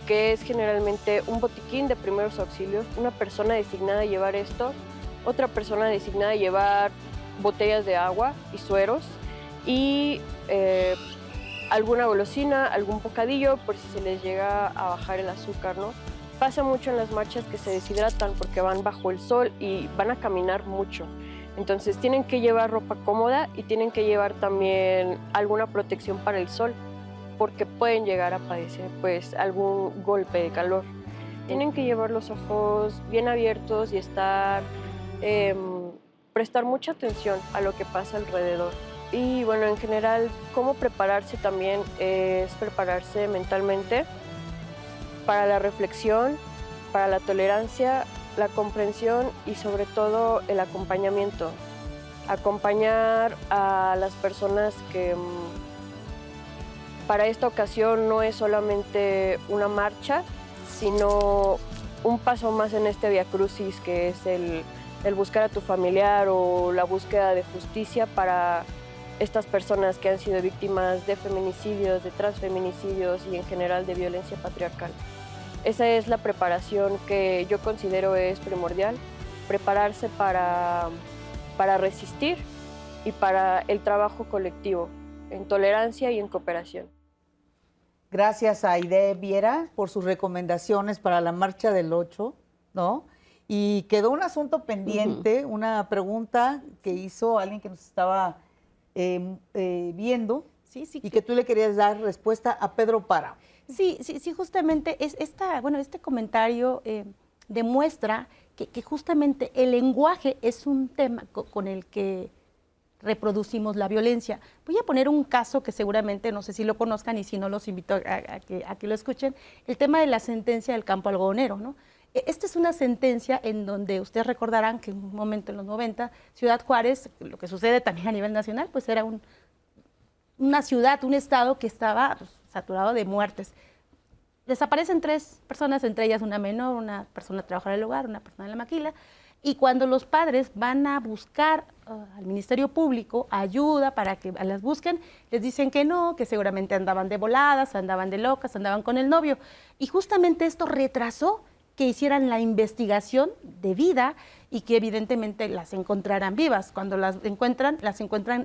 que es generalmente un botiquín de primeros auxilios, una persona designada a llevar esto, otra persona designada a llevar botellas de agua y sueros y alguna golosina, algún bocadillo por si se les llega a bajar el azúcar, ¿no? Pasa mucho en las marchas que se deshidratan porque van bajo el sol y van a caminar mucho. Entonces tienen que llevar ropa cómoda y tienen que llevar también alguna protección para el sol porque pueden llegar a padecer pues algún golpe de calor. Tienen que llevar los ojos bien abiertos y prestar mucha atención a lo que pasa alrededor. Y bueno, en general, cómo prepararse también es prepararse mentalmente para la reflexión, para la tolerancia, la comprensión y sobre todo el acompañamiento. Acompañar a las personas que para esta ocasión no es solamente una marcha, sino un paso más en este viacrucis que es el buscar a tu familiar o la búsqueda de justicia para estas personas que han sido víctimas de feminicidios, de transfeminicidios y en general de violencia patriarcal. Esa es la preparación que yo considero es primordial, prepararse para resistir y para el trabajo colectivo, en tolerancia y en cooperación. Gracias a Aide Viera por sus recomendaciones para la marcha del 8, ¿no? Y quedó un asunto pendiente, una pregunta que hizo alguien que nos estaba viendo y que tú le querías dar respuesta a Pedro Páramo. Sí, justamente este comentario demuestra que justamente el lenguaje es un tema con el que reproducimos la violencia. Voy a poner un caso que seguramente no sé si lo conozcan y si no los invito a que lo escuchen, el tema de la sentencia del campo algodonero, ¿no? Esta es una sentencia en donde ustedes recordarán que en un momento en los 90, Ciudad Juárez, lo que sucede también a nivel nacional, pues era una ciudad, un estado que estaba saturado de muertes. Desaparecen 3 personas, entre ellas una menor, una persona trabajadora del hogar, una persona en la maquila, y cuando los padres van a buscar al Ministerio Público ayuda para que las busquen, les dicen que no, que seguramente andaban de voladas, andaban de locas, andaban con el novio. Y justamente esto retrasó que hicieran la investigación debida y que evidentemente las encontraran vivas. Cuando las encuentran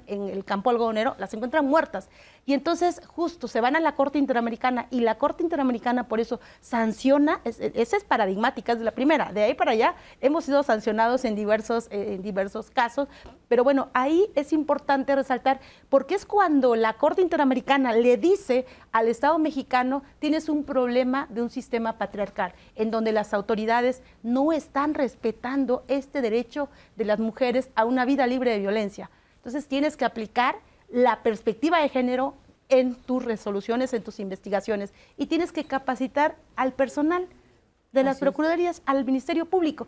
en el campo algodonero, las encuentran muertas. Y entonces justo se van a la Corte Interamericana y la Corte Interamericana por eso sanciona, esa es paradigmática, es la primera. De ahí para allá hemos sido sancionados en diversos casos, pero bueno, ahí es importante resaltar porque es cuando la Corte Interamericana le dice al Estado mexicano tienes un problema de un sistema patriarcal, en donde las autoridades no están respetando este derecho de las mujeres a una vida libre de violencia. Entonces tienes que aplicar la perspectiva de género en tus resoluciones, en tus investigaciones y tienes que capacitar al personal de las procuradurías, al Ministerio Público.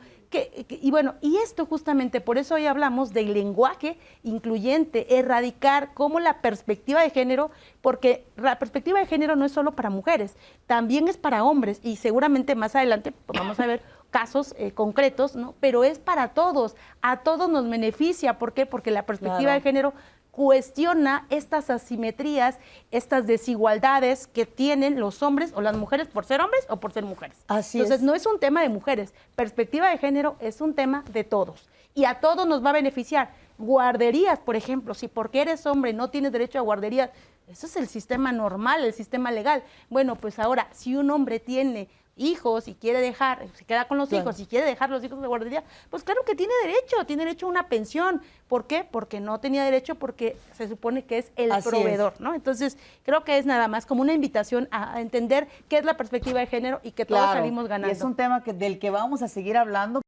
Y esto justamente, por eso hoy hablamos del lenguaje incluyente, erradicar cómo la perspectiva de género, porque la perspectiva de género no es solo para mujeres, también es para hombres y seguramente más adelante vamos a ver casos concretos, ¿no? Pero es para todos, a todos nos beneficia. ¿Por qué? Porque la perspectiva de género cuestiona estas asimetrías, estas desigualdades que tienen los hombres o las mujeres por ser hombres o por ser mujeres. Entonces, no es un tema de mujeres. Perspectiva de género es un tema de todos y a todos nos va a beneficiar. Guarderías, por ejemplo, si porque eres hombre no tienes derecho a guarderías, eso es el sistema normal, el sistema legal. Bueno, pues ahora, si un hombre tiene hijos y quiere dejar, se queda con los hijos y quiere dejar los hijos de guardería, pues claro que tiene derecho a una pensión. ¿Por qué? Porque no tenía derecho, porque se supone que es el proveedor, ¿no? Entonces, creo que es nada más como una invitación a entender qué es la perspectiva de género y que todos salimos ganando. Y es un tema del que vamos a seguir hablando,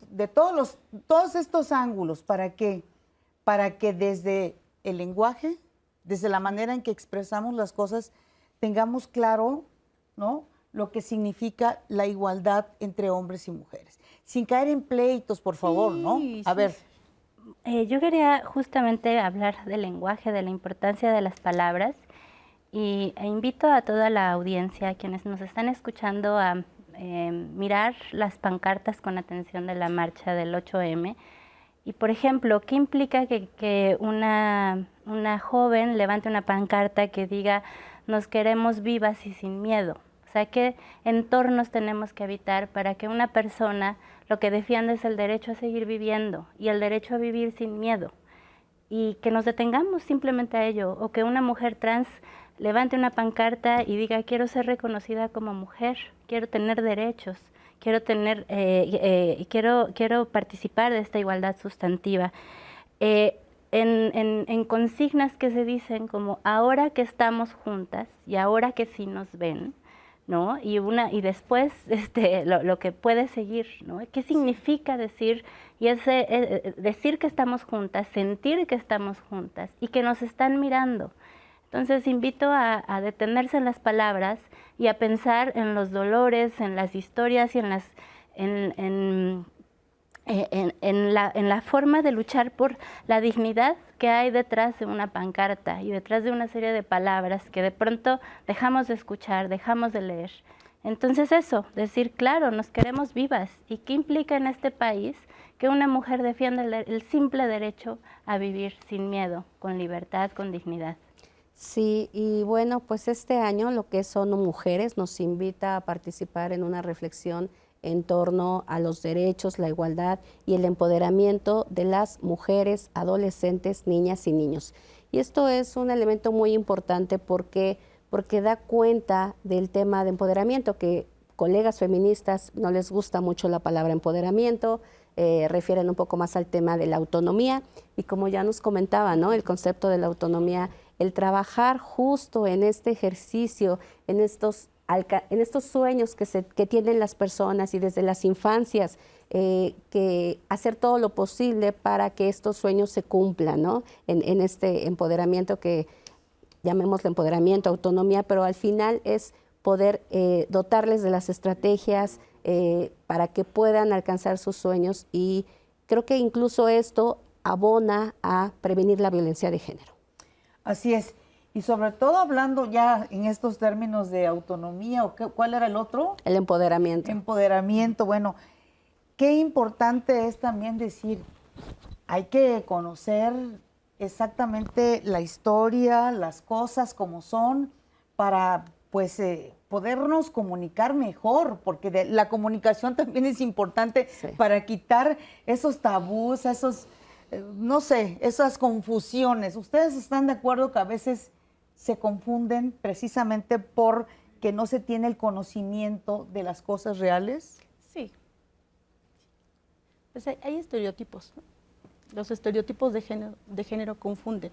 de todos estos ángulos. ¿Para qué? Para que desde el lenguaje, desde la manera en que expresamos las cosas, tengamos claro, ¿no?, lo que significa la igualdad entre hombres y mujeres. Sin caer en pleitos, por favor, ¿no? A ver. Yo quería justamente hablar del lenguaje, de la importancia de las palabras e invito a toda la audiencia, a quienes nos están escuchando, a mirar las pancartas con atención de la marcha del 8M. Y, por ejemplo, ¿qué implica que una joven levante una pancarta que diga nos queremos vivas y sin miedo? O sea, ¿qué entornos tenemos que evitar para que una persona lo que defienda es el derecho a seguir viviendo y el derecho a vivir sin miedo? Y que nos detengamos simplemente a ello, o que una mujer trans levante una pancarta y diga quiero ser reconocida como mujer, quiero tener derechos, quiero participar de esta igualdad sustantiva. En consignas que se dicen como ahora que estamos juntas y ahora que sí nos ven, ¿no? Y después lo que puede seguir, ¿no? ¿Qué significa decir Y es decir que estamos juntas, sentir que estamos juntas y que nos están mirando. Entonces invito a detenerse en las palabras y a pensar en los dolores, en las historias y en la forma de luchar por la dignidad que hay detrás de una pancarta y detrás de una serie de palabras que de pronto dejamos de escuchar, dejamos de leer. Entonces eso, decir, claro, nos queremos vivas. ¿Y qué implica en este país que una mujer defienda el simple derecho a vivir sin miedo, con libertad, con dignidad? Sí, y bueno, pues este año lo que son mujeres nos invita a participar en una reflexión en torno a los derechos, la igualdad y el empoderamiento de las mujeres, adolescentes, niñas y niños. Y esto es un elemento muy importante porque da cuenta del tema de empoderamiento, que colegas feministas no les gusta mucho la palabra empoderamiento, refieren un poco más al tema de la autonomía, y como ya nos comentaba, ¿no?, el concepto de la autonomía, el trabajar justo en este ejercicio, en estos sueños que tienen las personas y desde las infancias, que hacer todo lo posible para que estos sueños se cumplan, ¿no?, en este empoderamiento que llamémosle empoderamiento, autonomía, pero al final es poder dotarles de las estrategias para que puedan alcanzar sus sueños, y creo que incluso esto abona a prevenir la violencia de género. Así es. Y sobre todo hablando ya en estos términos de autonomía, o ¿cuál era el otro? El empoderamiento. Empoderamiento. Bueno, qué importante es también decir, hay que conocer exactamente la historia, las cosas como son, para pues podernos comunicar mejor, porque la comunicación también es importante para quitar esos tabús, esos, no sé, esas confusiones. ¿Ustedes están de acuerdo que a veces se confunden precisamente porque no se tiene el conocimiento de las cosas reales? Sí. Pues hay estereotipos, ¿no? Los estereotipos de género confunden.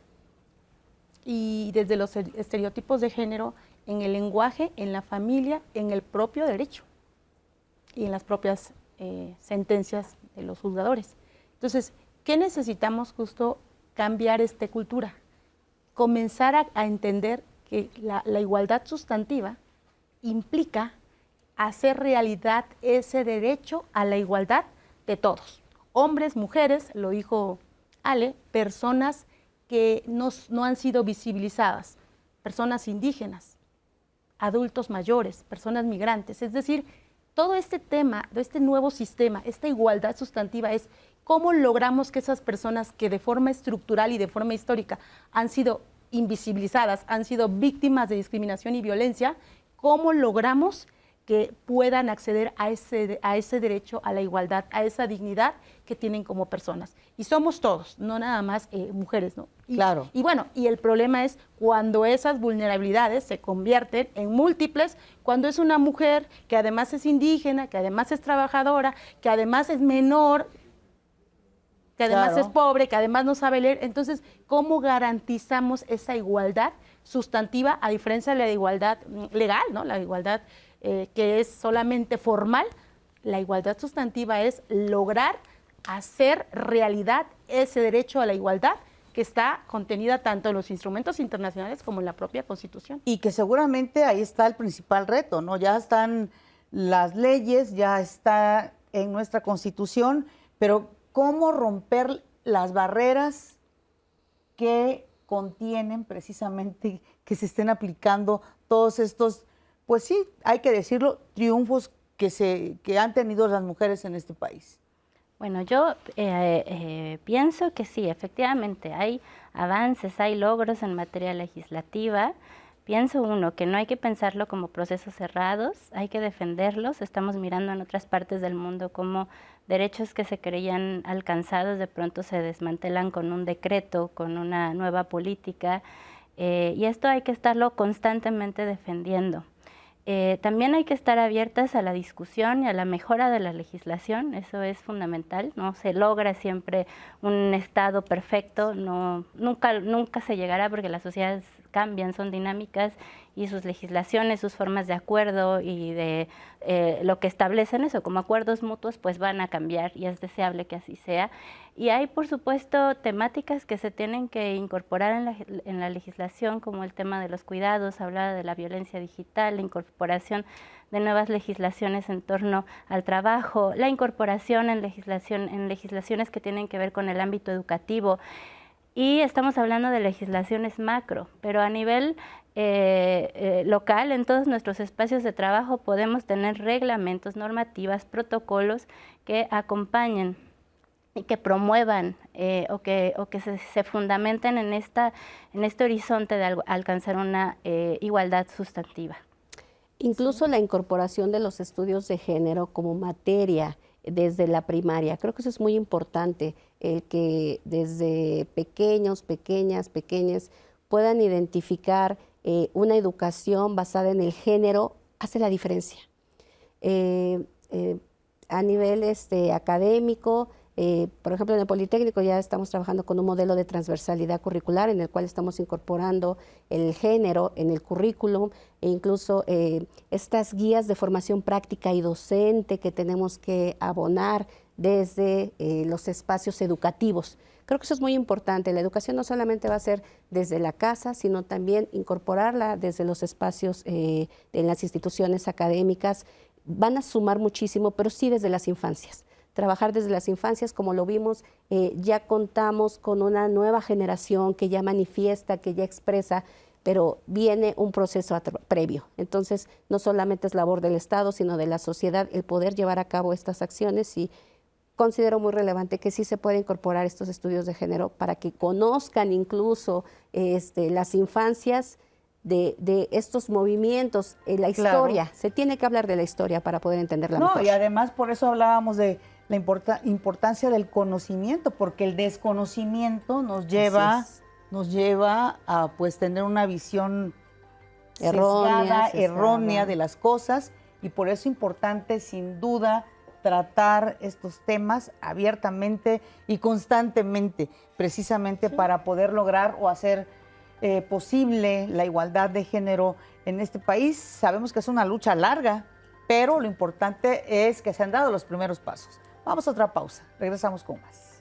Y desde los estereotipos de género, en el lenguaje, en la familia, en el propio derecho y en las propias sentencias de los juzgadores. Entonces, ¿qué necesitamos justo cambiar esta cultura? Comenzar a entender que la igualdad sustantiva implica hacer realidad ese derecho a la igualdad de todos. Hombres, mujeres, lo dijo Ale, personas que no han sido visibilizadas, personas indígenas, adultos mayores, personas migrantes. Es decir, todo este tema, de este nuevo sistema, esta igualdad sustantiva es cómo logramos que esas personas que de forma estructural y de forma histórica han sido invisibilizadas, han sido víctimas de discriminación y violencia, cómo logramos que puedan acceder a ese derecho a la igualdad, a esa dignidad que tienen como personas. Y somos todos, no nada más mujeres, ¿no? Claro. Y bueno, y el problema es cuando esas vulnerabilidades se convierten en múltiples, cuando es una mujer que además es indígena, que además es trabajadora, que además es menor, que además es pobre, que además no sabe leer. Entonces, ¿cómo garantizamos esa igualdad sustantiva a diferencia de la igualdad legal, ¿no? La igualdad que es solamente formal. La igualdad sustantiva es lograr hacer realidad ese derecho a la igualdad que está contenida tanto en los instrumentos internacionales como en la propia Constitución. Y que seguramente ahí está el principal reto, ¿no? Ya están las leyes, ya está en nuestra Constitución, pero ¿cómo romper las barreras que contienen precisamente que se estén aplicando todos estos, pues sí, hay que decirlo, triunfos que han tenido las mujeres en este país? Bueno, yo pienso que sí, efectivamente, hay avances, hay logros en materia legislativa. Pienso, que no hay que pensarlo como procesos cerrados, hay que defenderlos. Estamos mirando en otras partes del mundo cómo derechos que se creían alcanzados de pronto se desmantelan con un decreto, con una nueva política, y esto hay que estarlo constantemente defendiendo. También hay que estar abiertas a la discusión y a la mejora de la legislación, eso es fundamental, no se logra siempre un estado perfecto, nunca se llegará porque las sociedades cambian, son dinámicas y sus legislaciones, sus formas de acuerdo y de lo que establecen eso como acuerdos mutuos pues van a cambiar y es deseable que así sea. Y hay por supuesto temáticas que se tienen que incorporar en la legislación como el tema de los cuidados, hablaba de la violencia digital, la incorporación de nuevas legislaciones en torno al trabajo, la incorporación en legislaciones que tienen que ver con el ámbito educativo. Y estamos hablando de legislaciones macro, pero a nivel local, en todos nuestros espacios de trabajo podemos tener reglamentos, normativas, protocolos que acompañen y que promuevan o que se fundamenten en este horizonte de alcanzar una igualdad sustantiva. Incluso la incorporación de los estudios de género como materia desde la primaria. Creo que eso es muy importante, el que desde pequeños, pequeñas puedan identificar una educación basada en el género hace la diferencia. A nivel académico, por ejemplo, en el Politécnico ya estamos trabajando con un modelo de transversalidad curricular en el cual estamos incorporando el género en el currículum e incluso estas guías de formación práctica y docente que tenemos que abonar desde los espacios educativos. Creo que eso es muy importante. La educación no solamente va a ser desde la casa, sino también incorporarla desde los espacios en las instituciones académicas. Van a sumar muchísimo, pero sí desde las infancias. Trabajar desde las infancias, como lo vimos, ya contamos con una nueva generación que ya manifiesta, que ya expresa, pero viene un proceso previo. Entonces, no solamente es labor del Estado, sino de la sociedad el poder llevar a cabo estas acciones y considero muy relevante que sí se puede incorporar estos estudios de género para que conozcan incluso las infancias de estos movimientos, la historia. Claro. Se tiene que hablar de la historia para poder entenderla mejor. Y además por eso hablábamos de la importancia del conocimiento, porque el desconocimiento nos lleva a pues tener una visión errónea de las cosas, y por eso es importante sin duda tratar estos temas abiertamente y constantemente, precisamente para poder lograr o hacer posible la igualdad de género en este país. Sabemos que es una lucha larga, pero lo importante es que se han dado los primeros pasos. Vamos a otra pausa, regresamos con más.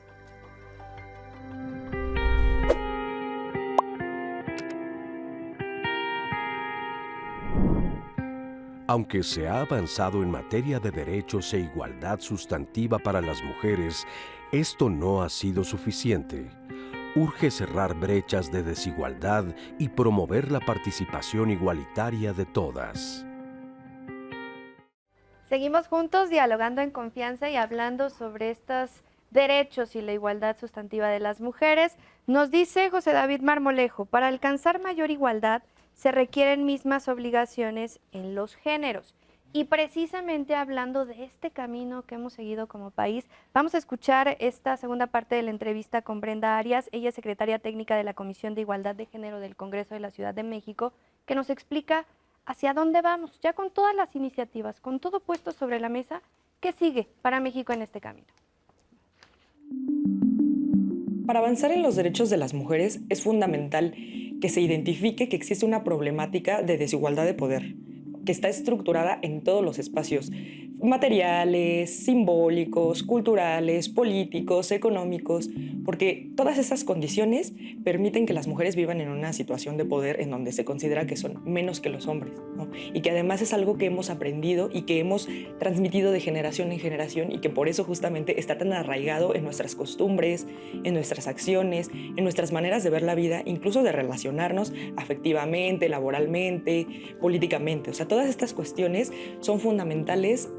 Aunque se ha avanzado en materia de derechos e igualdad sustantiva para las mujeres, esto no ha sido suficiente. Urge cerrar brechas de desigualdad y promover la participación igualitaria de todas. Seguimos juntos dialogando en confianza y hablando sobre estos derechos y la igualdad sustantiva de las mujeres. Nos dice José David Marmolejo, para alcanzar mayor igualdad se requieren mismas obligaciones en los géneros. Y precisamente hablando de este camino que hemos seguido como país, vamos a escuchar esta segunda parte de la entrevista con Brenda Arias. Ella es secretaria técnica de la Comisión de Igualdad de Género del Congreso de la Ciudad de México, que nos explica hacia dónde vamos, ya con todas las iniciativas, con todo puesto sobre la mesa, ¿qué sigue para México en este camino? Para avanzar en los derechos de las mujeres es fundamental que se identifique que existe una problemática de desigualdad de poder, que está estructurada en todos los espacios materiales, simbólicos, culturales, políticos, económicos, porque todas esas condiciones permiten que las mujeres vivan en una situación de poder en donde se considera que son menos que los hombres, ¿no? Y que además es algo que hemos aprendido y que hemos transmitido de generación en generación y que por eso justamente está tan arraigado en nuestras costumbres, en nuestras acciones, en nuestras maneras de ver la vida, incluso de relacionarnos afectivamente, laboralmente, políticamente. O sea, todas estas cuestiones son fundamentales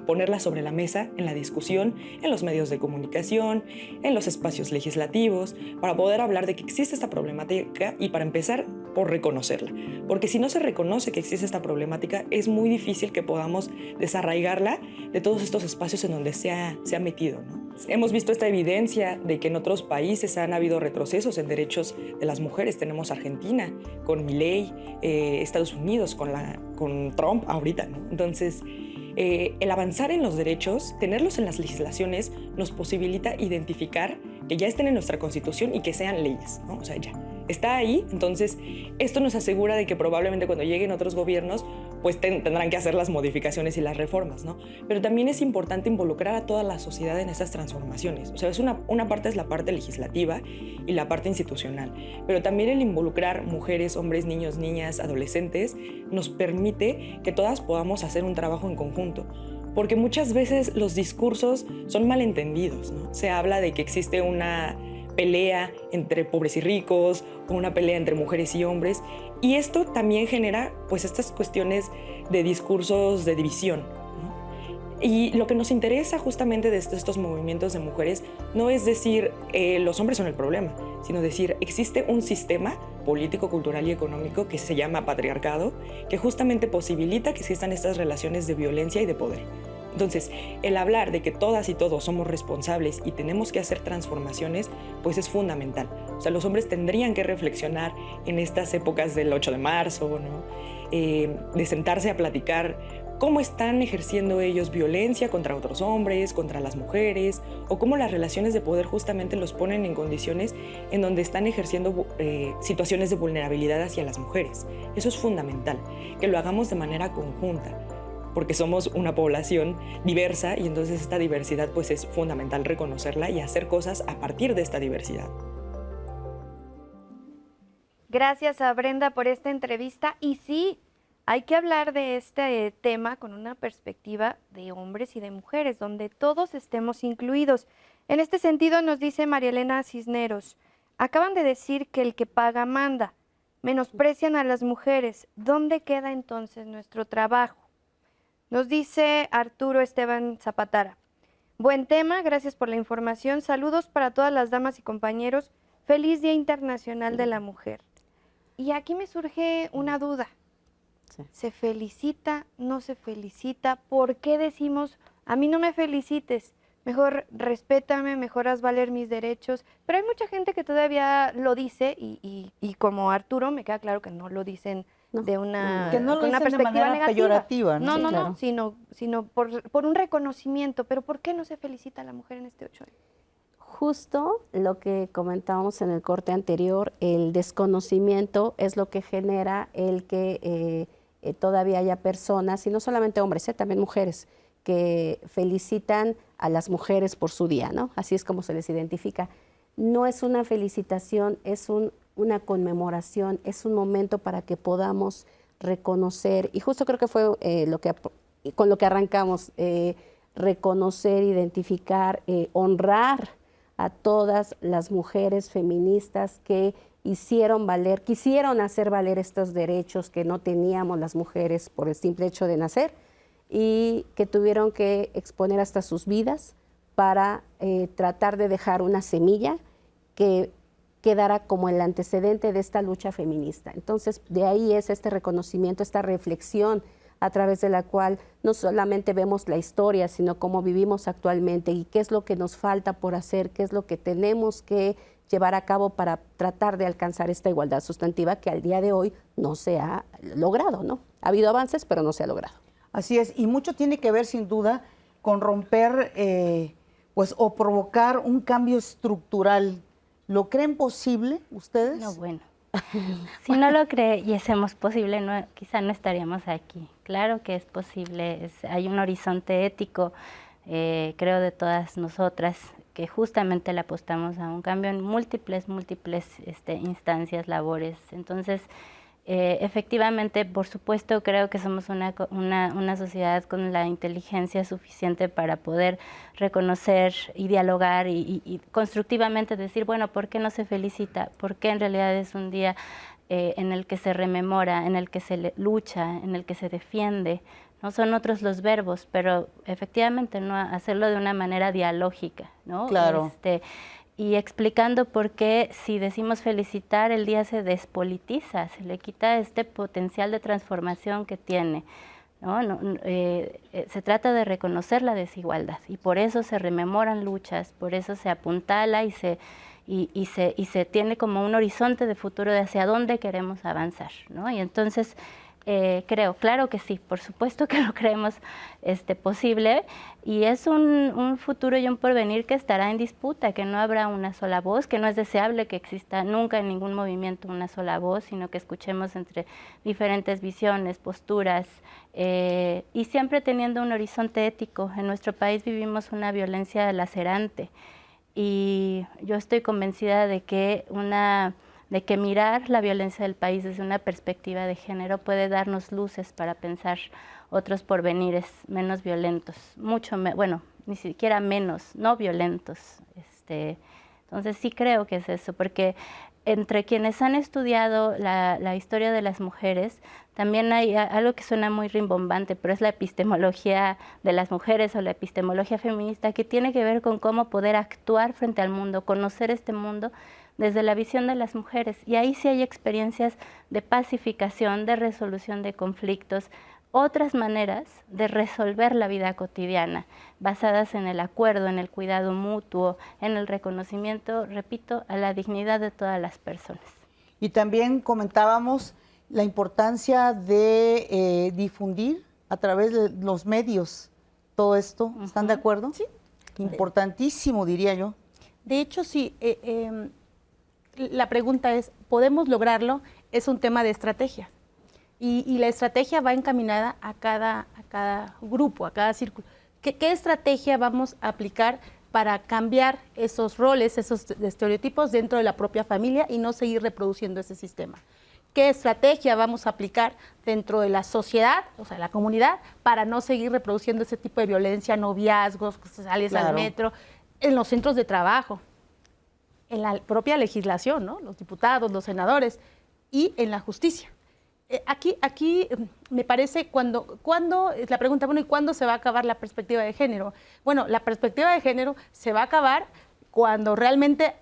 ponerlas sobre la mesa en la discusión, en los medios de comunicación, en los espacios legislativos, para poder hablar de que existe esta problemática y para empezar por reconocerla. Porque si no se reconoce que existe esta problemática, es muy difícil que podamos desarraigarla de todos estos espacios en donde se ha metido, ¿no? hemos visto esta evidencia de que en otros países han habido retrocesos en derechos de las mujeres. Tenemos Argentina con Milei, Estados Unidos con Trump ahorita, ¿no? Entonces, el avanzar en los derechos, tenerlos en las legislaciones, nos posibilita identificar que ya estén en nuestra Constitución y que sean leyes, ¿no? O sea, ya está ahí. Entonces, esto nos asegura de que probablemente cuando lleguen otros gobiernos, pues tendrán que hacer las modificaciones y las reformas, ¿no? Pero también es importante involucrar a toda la sociedad en estas transformaciones. O sea, una parte es la parte legislativa y la parte institucional, pero también el involucrar mujeres, hombres, niños, niñas, adolescentes, nos permite que todas podamos hacer un trabajo en conjunto. Porque muchas veces los discursos son malentendidos, ¿no? Se habla de que existe una pelea entre pobres y ricos, o una pelea entre mujeres y hombres, y esto también genera pues estas cuestiones de discursos de división, ¿no? Y lo que nos interesa justamente de estos movimientos de mujeres no es decir los hombres son el problema, sino decir existe un sistema político, cultural y económico que se llama patriarcado, que justamente posibilita que existan estas relaciones de violencia y de poder. Entonces, el hablar de que todas y todos somos responsables y tenemos que hacer transformaciones, pues es fundamental. O sea, los hombres tendrían que reflexionar en estas épocas del 8 de marzo, ¿no? De sentarse a platicar cómo están ejerciendo ellos violencia contra otros hombres, contra las mujeres, o cómo las relaciones de poder justamente los ponen en condiciones en donde están ejerciendo situaciones de vulnerabilidad hacia las mujeres. Eso es fundamental, que lo hagamos de manera conjunta, porque somos una población diversa y entonces esta diversidad pues es fundamental reconocerla y hacer cosas a partir de esta diversidad. Gracias a Brenda por esta entrevista y sí, hay que hablar de este tema con una perspectiva de hombres y de mujeres, donde todos estemos incluidos. En este sentido nos dice María Elena Cisneros, acaban de decir que el que paga manda, menosprecian a las mujeres, ¿dónde queda entonces nuestro trabajo? Nos dice Arturo Esteban Zapatara. Buen tema, gracias por la información. Saludos para todas las damas y compañeros. Feliz Día Internacional de la Mujer. Y aquí me surge una duda. Sí. ¿Se felicita, no se felicita? ¿Por qué decimos, a mí no me felicites? Mejor respétame, mejor haz valer mis derechos. Pero hay mucha gente que todavía lo dice y como Arturo me queda claro que no lo dicen de una, que no lo una dicen perspectiva de manera negativa. peyorativa, ¿no? No, Sí, no, claro. no, sino por un reconocimiento. Pero ¿por qué no se felicita a la mujer en este 8M? Justo lo que comentábamos en el corte anterior, el desconocimiento es lo que genera el que todavía haya personas, y no solamente hombres, también mujeres, que felicitan a las mujeres por su día, ¿no? Así es como se les identifica. No es una felicitación, es una conmemoración, es un momento para que podamos reconocer, y justo creo que fue con lo que arrancamos, reconocer, identificar, honrar a todas las mujeres feministas que quisieron hacer valer estos derechos que no teníamos las mujeres por el simple hecho de nacer y que tuvieron que exponer hasta sus vidas para tratar de dejar una semilla que quedara como el antecedente de esta lucha feminista. Entonces, de ahí es este reconocimiento, esta reflexión a través de la cual no solamente vemos la historia, sino cómo vivimos actualmente y qué es lo que nos falta por hacer, qué es lo que tenemos que llevar a cabo para tratar de alcanzar esta igualdad sustantiva que al día de hoy no se ha logrado, ¿no? Ha habido avances, pero no se ha logrado. Así es, y mucho tiene que ver sin duda con romper o provocar un cambio estructural. ¿Lo creen posible ustedes? No, bueno. Si no lo creyésemos posible, quizá no estaríamos aquí. Claro que es posible, hay un horizonte ético, creo, de todas nosotras, que justamente le apostamos a un cambio en múltiples instancias, labores. Entonces, efectivamente, por supuesto, creo que somos una sociedad con la inteligencia suficiente para poder reconocer y dialogar y constructivamente decir, bueno, ¿por qué no se felicita? ¿Por qué en realidad es un día en el que se rememora, en el que se lucha, en el que se defiende? No son otros los verbos, pero efectivamente no hacerlo de una manera dialógica, ¿no? Claro. Y explicando por qué si decimos felicitar, el día se despolitiza, se le quita este potencial de transformación que tiene. ¿no? Se trata de reconocer la desigualdad y por eso se rememoran luchas, por eso se apuntala y se tiene como un horizonte de futuro de hacia dónde queremos avanzar, ¿no? Y entonces claro que sí, por supuesto que lo creemos posible y es un futuro y un porvenir que estará en disputa, que no habrá una sola voz, que no es deseable que exista nunca en ningún movimiento una sola voz, sino que escuchemos entre diferentes visiones, posturas y siempre teniendo un horizonte ético. En nuestro país vivimos una violencia lacerante y yo estoy convencida de que mirar la violencia del país desde una perspectiva de género puede darnos luces para pensar otros porvenires menos violentos, ni siquiera menos, no violentos. Entonces sí creo que es eso, porque entre quienes han estudiado la historia de las mujeres, también hay algo que suena muy rimbombante, pero es la epistemología de las mujeres o la epistemología feminista, que tiene que ver con cómo poder actuar frente al mundo, conocer este mundo desde la visión de las mujeres. Y ahí sí hay experiencias de pacificación, de resolución de conflictos, otras maneras de resolver la vida cotidiana, basadas en el acuerdo, en el cuidado mutuo, en el reconocimiento, repito, a la dignidad de todas las personas. Y también comentábamos la importancia de difundir a través de los medios todo esto. ¿Están de acuerdo? Sí. Importantísimo, diría yo. De hecho, sí. La pregunta es, ¿podemos lograrlo? Es un tema de estrategia. Y la estrategia va encaminada a cada grupo, a cada círculo. ¿Qué estrategia vamos a aplicar para cambiar esos roles, esos estereotipos dentro de la propia familia y no seguir reproduciendo ese sistema? ¿Qué estrategia vamos a aplicar dentro de la sociedad, o sea, la comunidad, para no seguir reproduciendo ese tipo de violencia, noviazgos, sales al metro, en los centros de trabajo, en la propia legislación, ¿no? Los diputados, los senadores y en la justicia? Aquí me parece cuando es la pregunta, bueno, ¿y cuándo se va a acabar la perspectiva de género? Bueno, la perspectiva de género se va a acabar cuando realmente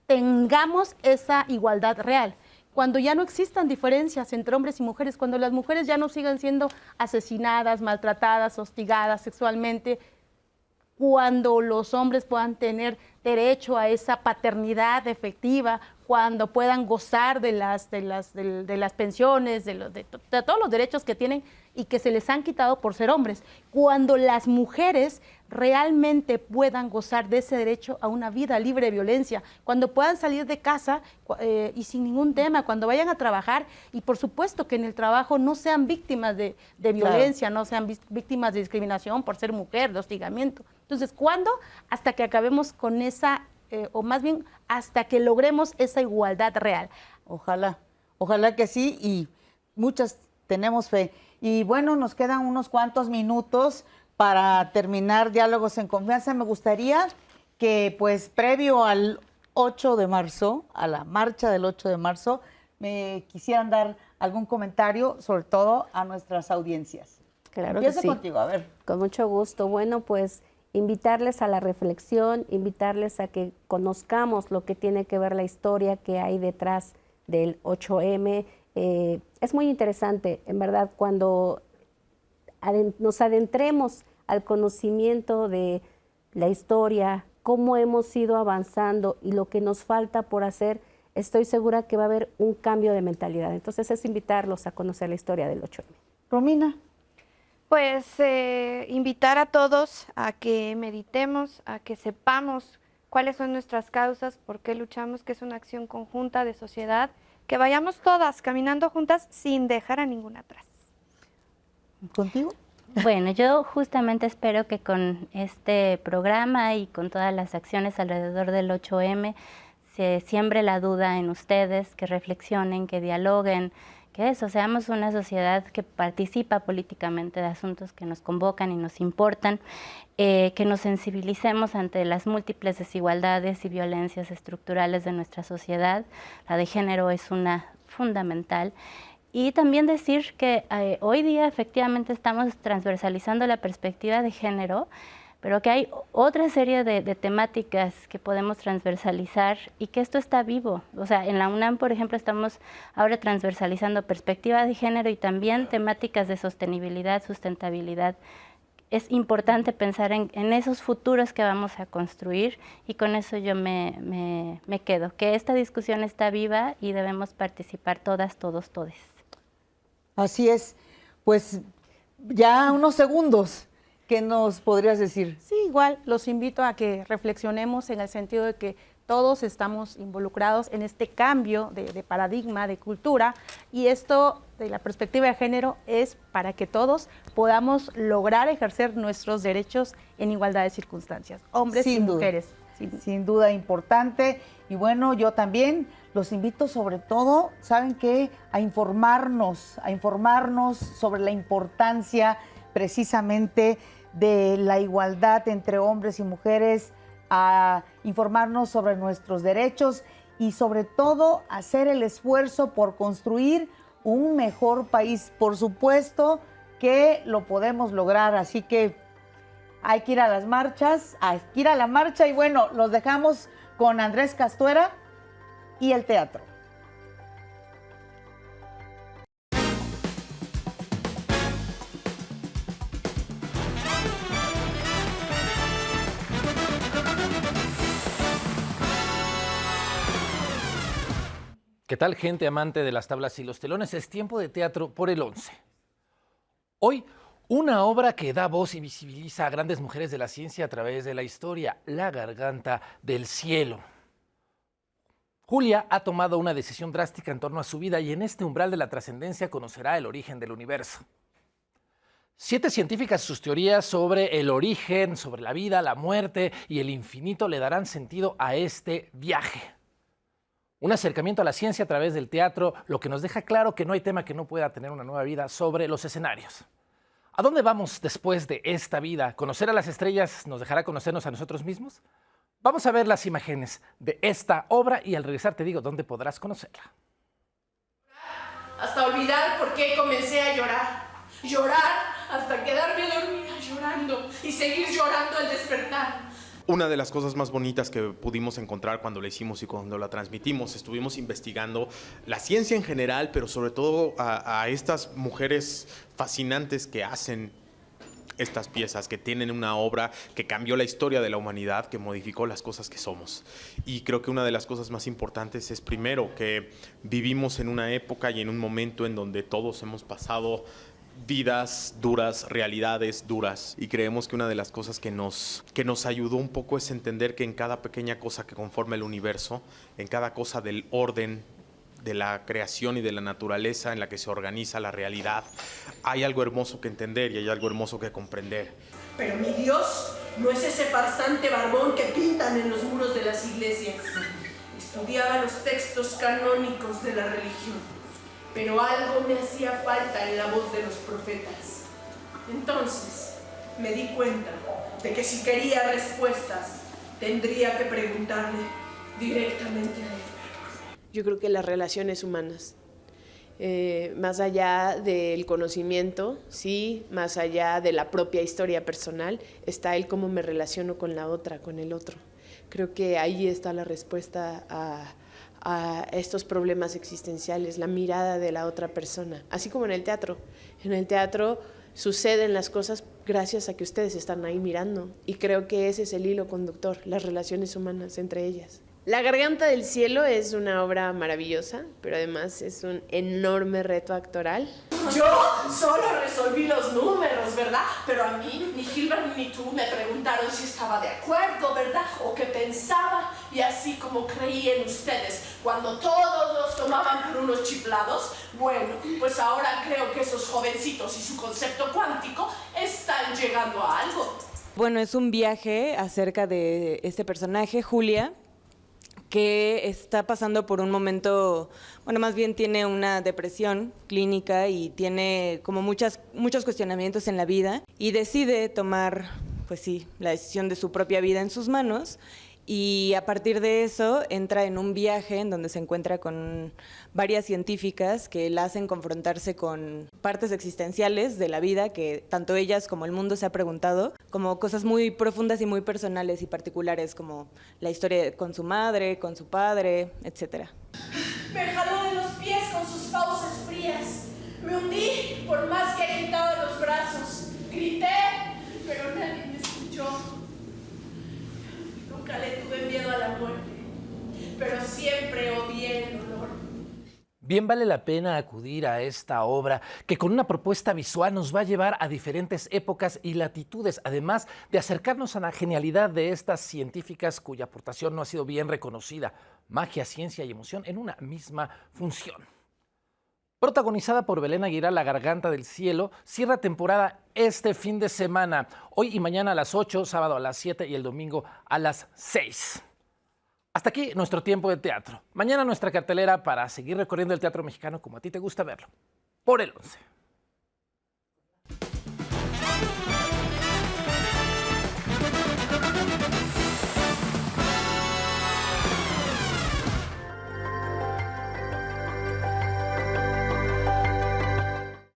tengamos esa igualdad real, cuando ya no existan diferencias entre hombres y mujeres, cuando las mujeres ya no sigan siendo asesinadas, maltratadas, hostigadas sexualmente, cuando los hombres puedan tener derecho a esa paternidad efectiva, cuando puedan gozar de las pensiones, de todos los derechos que tienen y que se les han quitado por ser hombres, cuando las mujeres realmente puedan gozar de ese derecho a una vida libre de violencia, cuando puedan salir de casa y sin ningún tema, cuando vayan a trabajar y por supuesto que en el trabajo no sean víctimas de violencia, no sean víctimas de discriminación por ser mujer, de hostigamiento. Entonces, ¿cuándo? Hasta que acabemos con esa, o más bien hasta que logremos esa igualdad real. Ojalá que sí, y muchas tenemos fe. Y bueno, nos quedan unos cuantos minutos para terminar Diálogos en Confianza. Me gustaría que, pues, previo al 8 de marzo, a la marcha del 8 de marzo, me quisieran dar algún comentario, sobre todo a nuestras audiencias. Claro que sí. Contigo, a ver. Con mucho gusto. Bueno, pues invitarles a la reflexión, invitarles a que conozcamos lo que tiene que ver la historia que hay detrás del 8M. Es muy interesante, en verdad, cuando nos adentremos al conocimiento de la historia, cómo hemos ido avanzando y lo que nos falta por hacer, estoy segura que va a haber un cambio de mentalidad. Entonces es invitarlos a conocer la historia del 8M. Romina. Pues invitar a todos a que meditemos, a que sepamos cuáles son nuestras causas, por qué luchamos, que es una acción conjunta de sociedad, que vayamos todas caminando juntas sin dejar a ninguna atrás. ¿Contigo? Bueno, yo justamente espero que con este programa y con todas las acciones alrededor del 8M se siembre la duda en ustedes, que reflexionen, que dialoguen, que seamos una sociedad que participa políticamente de asuntos que nos convocan y nos importan, que nos sensibilicemos ante las múltiples desigualdades y violencias estructurales de nuestra sociedad. La de género es una fundamental. Y también decir que hoy día efectivamente estamos transversalizando la perspectiva de género, pero que hay otra serie de temáticas que podemos transversalizar y que esto está vivo. O sea, en la UNAM, por ejemplo, estamos ahora transversalizando perspectiva de género y también temáticas de sostenibilidad, sustentabilidad. Es importante pensar en esos futuros que vamos a construir y con eso yo me quedo, que esta discusión está viva y debemos participar todas, todos, todes. Así es. Pues ya unos segundos. ¿Qué nos podrías decir? Sí, igual los invito a que reflexionemos en el sentido de que todos estamos involucrados en este cambio de paradigma, de cultura, y esto de la perspectiva de género es para que todos podamos lograr ejercer nuestros derechos en igualdad de circunstancias, hombres y mujeres. Sin duda importante. Y bueno, yo también los invito sobre todo, ¿saben qué? A informarnos sobre la importancia precisamente de la igualdad entre hombres y mujeres, a informarnos sobre nuestros derechos y sobre todo hacer el esfuerzo por construir un mejor país. Por supuesto que lo podemos lograr, así que hay que ir a las marchas, hay que ir a la marcha y bueno, los dejamos con Andrés Castuera y el teatro. ¿Qué tal, gente amante de las tablas y los telones? Es tiempo de teatro por el 11. Hoy, una obra que da voz y visibiliza a grandes mujeres de la ciencia a través de la historia, La garganta del cielo. Julia ha tomado una decisión drástica en torno a su vida y en este umbral de la trascendencia conocerá el origen del universo. 7 científicas y sus teorías sobre el origen, sobre la vida, la muerte y el infinito le darán sentido a este viaje. Un acercamiento a la ciencia a través del teatro, lo que nos deja claro que no hay tema que no pueda tener una nueva vida sobre los escenarios. ¿A dónde vamos después de esta vida? ¿Conocer a las estrellas nos dejará conocernos a nosotros mismos? Vamos a ver las imágenes de esta obra y al regresar te digo dónde podrás conocerla. Hasta olvidar por qué comencé a llorar. Llorar hasta quedarme dormida llorando y seguir llorando al despertar. Una de las cosas más bonitas que pudimos encontrar cuando la hicimos y cuando la transmitimos, estuvimos investigando la ciencia en general, pero sobre todo a estas mujeres fascinantes que hacen estas piezas, que tienen una obra que cambió la historia de la humanidad, que modificó las cosas que somos. Y creo que una de las cosas más importantes es, primero, que vivimos en una época y en un momento en donde todos hemos pasado vidas duras, realidades duras, y creemos que una de las cosas que nos ayudó un poco es entender que en cada pequeña cosa que conforma el universo, en cada cosa del orden de la creación y de la naturaleza en la que se organiza la realidad, hay algo hermoso que entender y hay algo hermoso que comprender. Pero mi Dios no es ese farsante barbón que pintan en los muros de las iglesias. Estudiaba los textos canónicos de la religión, pero algo me hacía falta en la voz de los profetas. Entonces me di cuenta de que si quería respuestas, tendría que preguntarle directamente a él. Yo creo que las relaciones humanas, más allá del conocimiento, sí, más allá de la propia historia personal, está el cómo me relaciono con la otra, con el otro. Creo que ahí está la respuesta a estos problemas existenciales, la mirada de la otra persona, así como en el teatro. En el teatro suceden las cosas gracias a que ustedes están ahí mirando, y creo que ese es el hilo conductor, las relaciones humanas entre ellas. La garganta del cielo es una obra maravillosa, pero además es un enorme reto actoral. Yo solo resolví los números, ¿verdad? Pero a mí, ni Gilbert ni tú me preguntaron si estaba de acuerdo, ¿verdad? O qué pensaba, y así como creían ustedes cuando todos los tomaban por unos chiflados, bueno, pues ahora creo que esos jovencitos y su concepto cuántico están llegando a algo. Bueno, es un viaje acerca de este personaje, Julia, que está pasando por un momento, bueno, más bien tiene una depresión clínica y tiene como muchos cuestionamientos en la vida y decide tomar, pues sí, la decisión de su propia vida en sus manos Y a partir de eso entra en un viaje en donde se encuentra con varias científicas que la hacen confrontarse con partes existenciales de la vida que tanto ellas como el mundo se ha preguntado, como cosas muy profundas y muy personales y particulares, como la historia con su madre, con su padre, etc. Me jaló de los pies con sus fauces frías. Me hundí por más que agitaba los brazos. Grité, pero nadie me escuchó. Nunca le tuve miedo a la muerte, pero siempre odié el dolor. Bien vale la pena acudir a esta obra que con una propuesta visual nos va a llevar a diferentes épocas y latitudes, además de acercarnos a la genialidad de estas científicas cuya aportación no ha sido bien reconocida. Magia, ciencia y emoción en una misma función. Protagonizada por Belén Aguirre, La Garganta del Cielo, cierra temporada este fin de semana, hoy y mañana a las 8, sábado a las 7 y el domingo a las 6. Hasta aquí nuestro tiempo de teatro. Mañana nuestra cartelera para seguir recorriendo el teatro mexicano como a ti te gusta verlo, por el 11.